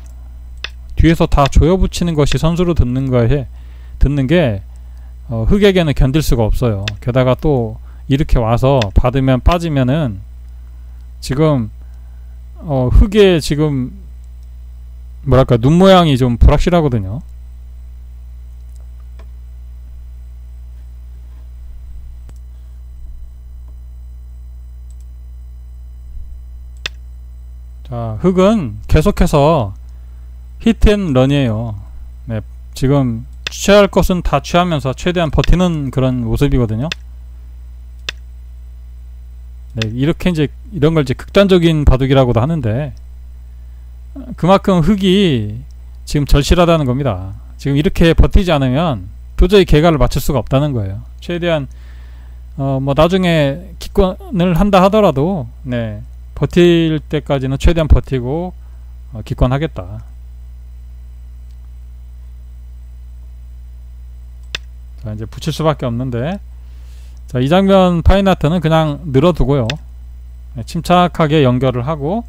뒤에서 다 조여 붙이는 것이 선수로 듣는 게 흙에게는 견딜 수가 없어요. 게다가 또 이렇게 와서 받으면 빠지면은 지금 흙에 지금 뭐랄까 눈 모양이 좀 불확실하거든요. 자, 흙은 계속해서 히트앤런이에요. 네, 지금 취할 것은 다 취하면서 최대한 버티는 그런 모습이거든요. 네, 이렇게 이제 이런 걸 이제 극단적인 바둑이라고도 하는데 그만큼 흙이 지금 절실하다는 겁니다. 지금 이렇게 버티지 않으면 도저히 개가를 맞출 수가 없다는 거예요. 최대한 뭐 나중에 기권을 한다 하더라도 네, 버틸 때까지는 최대한 버티고 기권하겠다. 자, 이제 붙일 수밖에 없는데 자, 이 장면 파인하트는 그냥 늘어두고요. 네, 침착하게 연결을 하고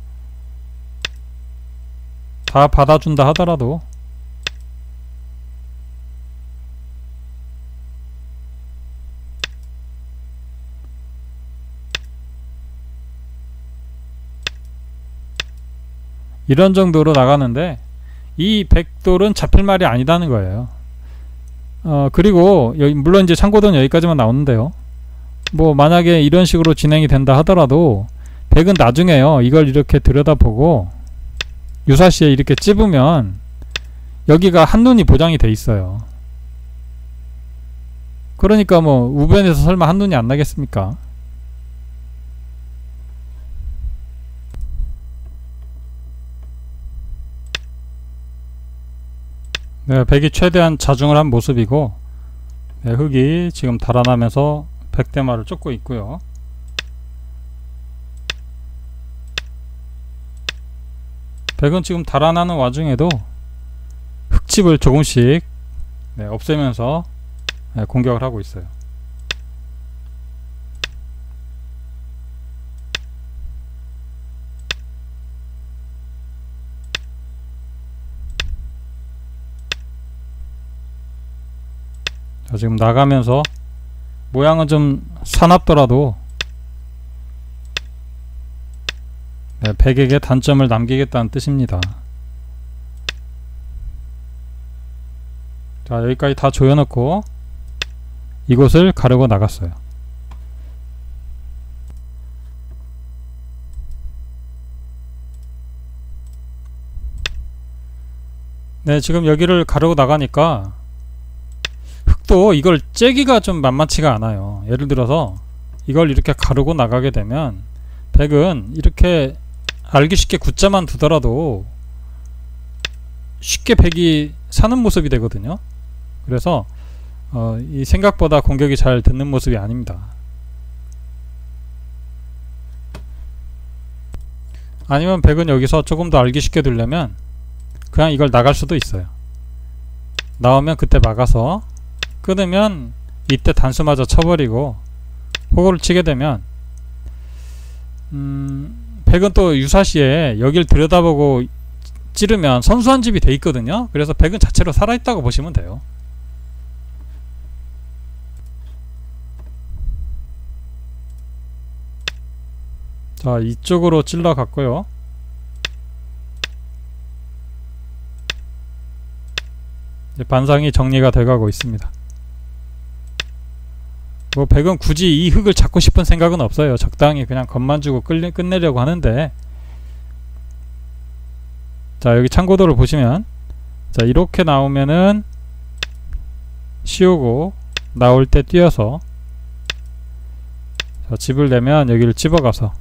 다 받아준다 하더라도 이런 정도로 나가는데 이 백돌은 잡힐 말이 아니다는 거예요. 그리고 물론 이제 참고도는 여기까지만 나오는데요. 뭐 만약에 이런 식으로 진행이 된다 하더라도 백은 나중에요 이걸 이렇게 들여다보고 유사시에 이렇게 찝으면 여기가 한눈이 보장이 돼 있어요. 그러니까 뭐 우변에서 설마 한눈이 안 나겠습니까? 네, 백이 최대한 자중을 한 모습이고 네, 흙이 지금 달아나면서 백대마를 쫓고 있고요. 백은 지금 달아나는 와중에도 흙집을 조금씩 네, 없애면서 네, 공격을 하고 있어요. 자, 지금 나가면서 모양은 좀 사납더라도 네, 백에게 단점을 남기겠다는 뜻입니다. 자, 여기까지 다 조여놓고 이곳을 가르고 나갔어요. 네, 지금 여기를 가르고 나가니까 흙도 이걸 째기가 좀 만만치가 않아요. 예를 들어서 이걸 이렇게 가르고 나가게 되면 백은 이렇게 알기 쉽게 굳자만 두더라도 쉽게 백이 사는 모습이 되거든요. 그래서 이 생각보다 공격이 잘 듣는 모습이 아닙니다. 아니면 백은 여기서 조금 더 알기 쉽게 두려면 그냥 이걸 나갈 수도 있어요. 나오면 그때 막아서 끊으면 이때 단수마저 쳐버리고 호구를 치게 되면 백은 또 유사시에 여길 들여다보고 찌르면 선수한 집이 돼 있거든요. 그래서 백은 자체로 살아있다고 보시면 돼요. 자, 이쪽으로 찔러 갔고요. 이제 반상이 정리가 돼가고 있습니다. 뭐 백은 굳이 이 흙을 잡고 싶은 생각은 없어요. 적당히 그냥 겁만 주고 끝내려고 하는데, 자, 여기 참고도를 보시면, 자, 이렇게 나오면은 씌우고 나올 때 띄어서, 자, 집을 내면 여기를 집어가서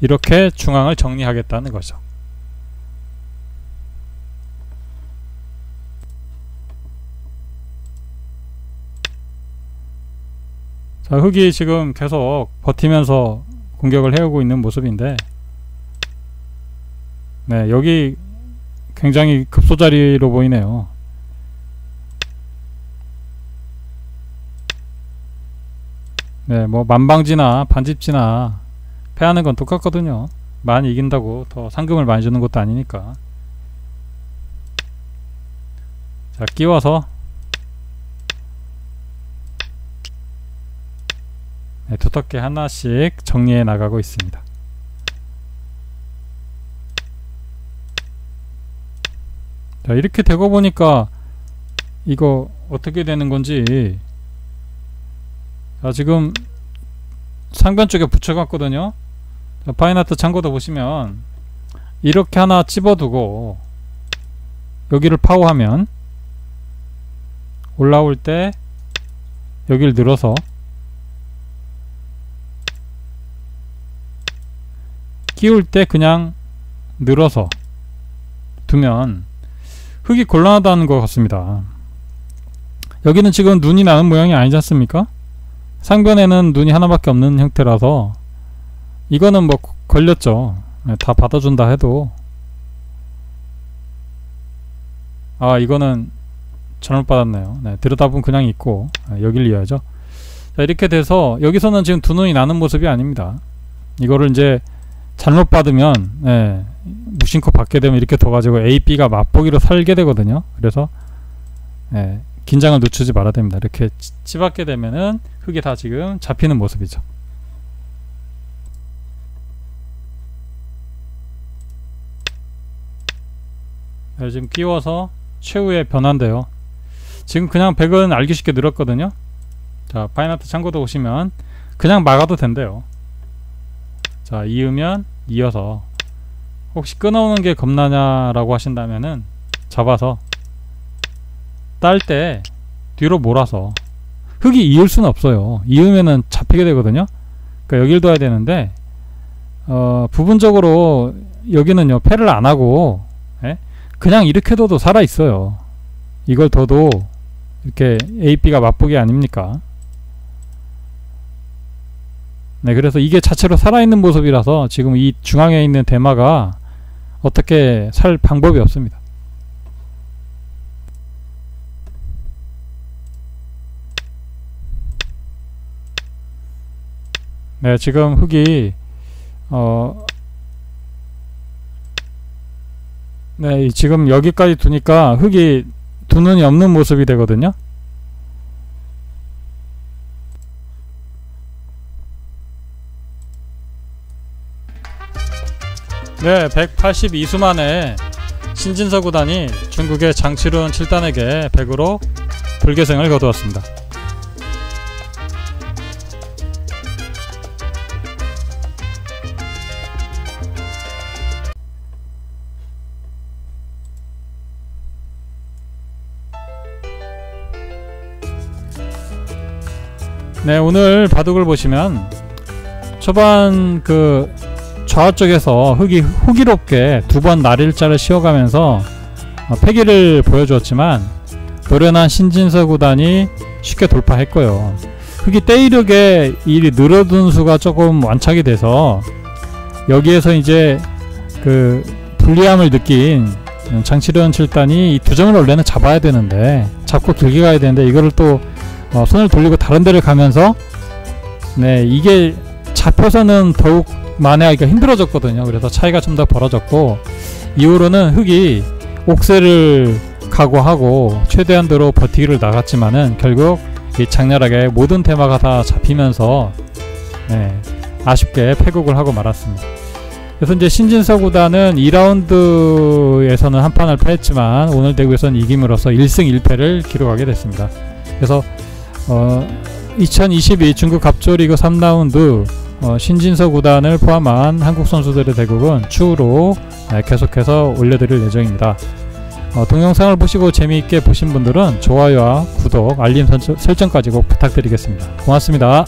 이렇게 중앙을 정리하겠다는 거죠. 자, 흙이 지금 계속 버티면서 공격을 해오고 있는 모습인데, 네, 여기 굉장히 급소자리로 보이네요. 네, 뭐 만방지나 반집지나 패하는 건 똑같거든요. 많이 이긴다고 더 상금을 많이 주는 것도 아니니까. 자, 끼워서, 네, 두텁게 하나씩 정리해 나가고 있습니다. 자, 이렇게 되고 보니까 이거 어떻게 되는 건지, 자, 지금 상변 쪽에 붙여갔거든요. 자, 파인아트 참고도 보시면 이렇게 하나 집어두고 여기를 파워하면 올라올 때 여기를 늘어서 끼울 때 그냥 늘어서 두면 흙이 곤란하다는 것 같습니다. 여기는 지금 눈이 나는 모양이 아니지 않습니까? 상변에는 눈이 하나밖에 없는 형태라서 이거는 뭐 걸렸죠. 네, 다 받아준다 해도, 아, 이거는 잘못 받았네요. 네, 들여다보면 그냥 있고, 네, 여길 이어야죠. 자, 이렇게 돼서 여기서는 지금 두 눈이 나는 모습이 아닙니다. 이거를 이제 잘못 받으면, 네, 무심코 받게 되면 이렇게 둬가지고 A, B가 맛보기로 살게 되거든요. 그래서, 네, 긴장을 늦추지 말아야 됩니다. 이렇게 치받게 되면은 흙이 다 지금 잡히는 모습이죠. 네, 지금 끼워서 최후의 변화인데요. 지금 그냥 100은 알기 쉽게 늘었거든요. 자, 파인아트 참고도 보시면 그냥 막아도 된대요. 자, 이으면 이어서, 혹시 끊어오는 게 겁나냐라고 하신다면은 잡아서 딸 때 뒤로 몰아서, 흙이 이을 수는 없어요. 이으면은 잡히게 되거든요. 그러니까 여길 둬야 되는데, 부분적으로 여기는요 패를 안 하고, 예? 그냥 이렇게 둬도 살아 있어요. 이걸 둬도 이렇게 A, B가 맛보기 아닙니까? 네, 그래서 이게 자체로 살아있는 모습이라서 지금 이 중앙에 있는 대마가 어떻게 살 방법이 없습니다. 네, 지금 흙이 네, 지금 여기까지 두니까 흙이 두 눈이 없는 모습이 되거든요. 네, 182수 만에 신진서 구단이 중국의 장치룬 7단에게 100으로 불계승을 거두었습니다. 네, 오늘 바둑을 보시면 초반 그 좌쪽에서 흙이 호기롭게 두 번 날일자를 씌워가면서 패기를 보여주었지만 노련한 신진서 구단이 쉽게 돌파했고요. 흙이 때이르게 이 늘어둔 수가 조금 완착이 돼서 여기에서 이제 그 불리함을 느낀 장치련 7단이 이 두 점을 원래는 잡아야 되는데, 잡고 길게 가야 되는데 이거를 또 손을 돌리고 다른 데를 가면서, 네, 이게 잡혀서는 더욱 만회하기가 힘들어졌거든요. 그래서 차이가 좀 더 벌어졌고, 이후로는 흙이 옥세를 각오하고 최대한도로 버티기를 나갔지만은 결국 이 장렬하게 모든 테마가 다 잡히면서 아쉽게 패국을 하고 말았습니다. 그래서 이제 신진서 구단은 2라운드에서는 한 판을 패했지만 오늘 대구에서는 이김으로써 1승 1패를 기록하게 됐습니다. 그래서 2022 중국 갑조리그 3라운드 신진서 구단을 포함한 한국 선수들의 대국은 추후로 계속해서 올려드릴 예정입니다. 동영상을 보시고 재미있게 보신 분들은 좋아요와 구독, 알림 설정까지 꼭 부탁드리겠습니다. 고맙습니다.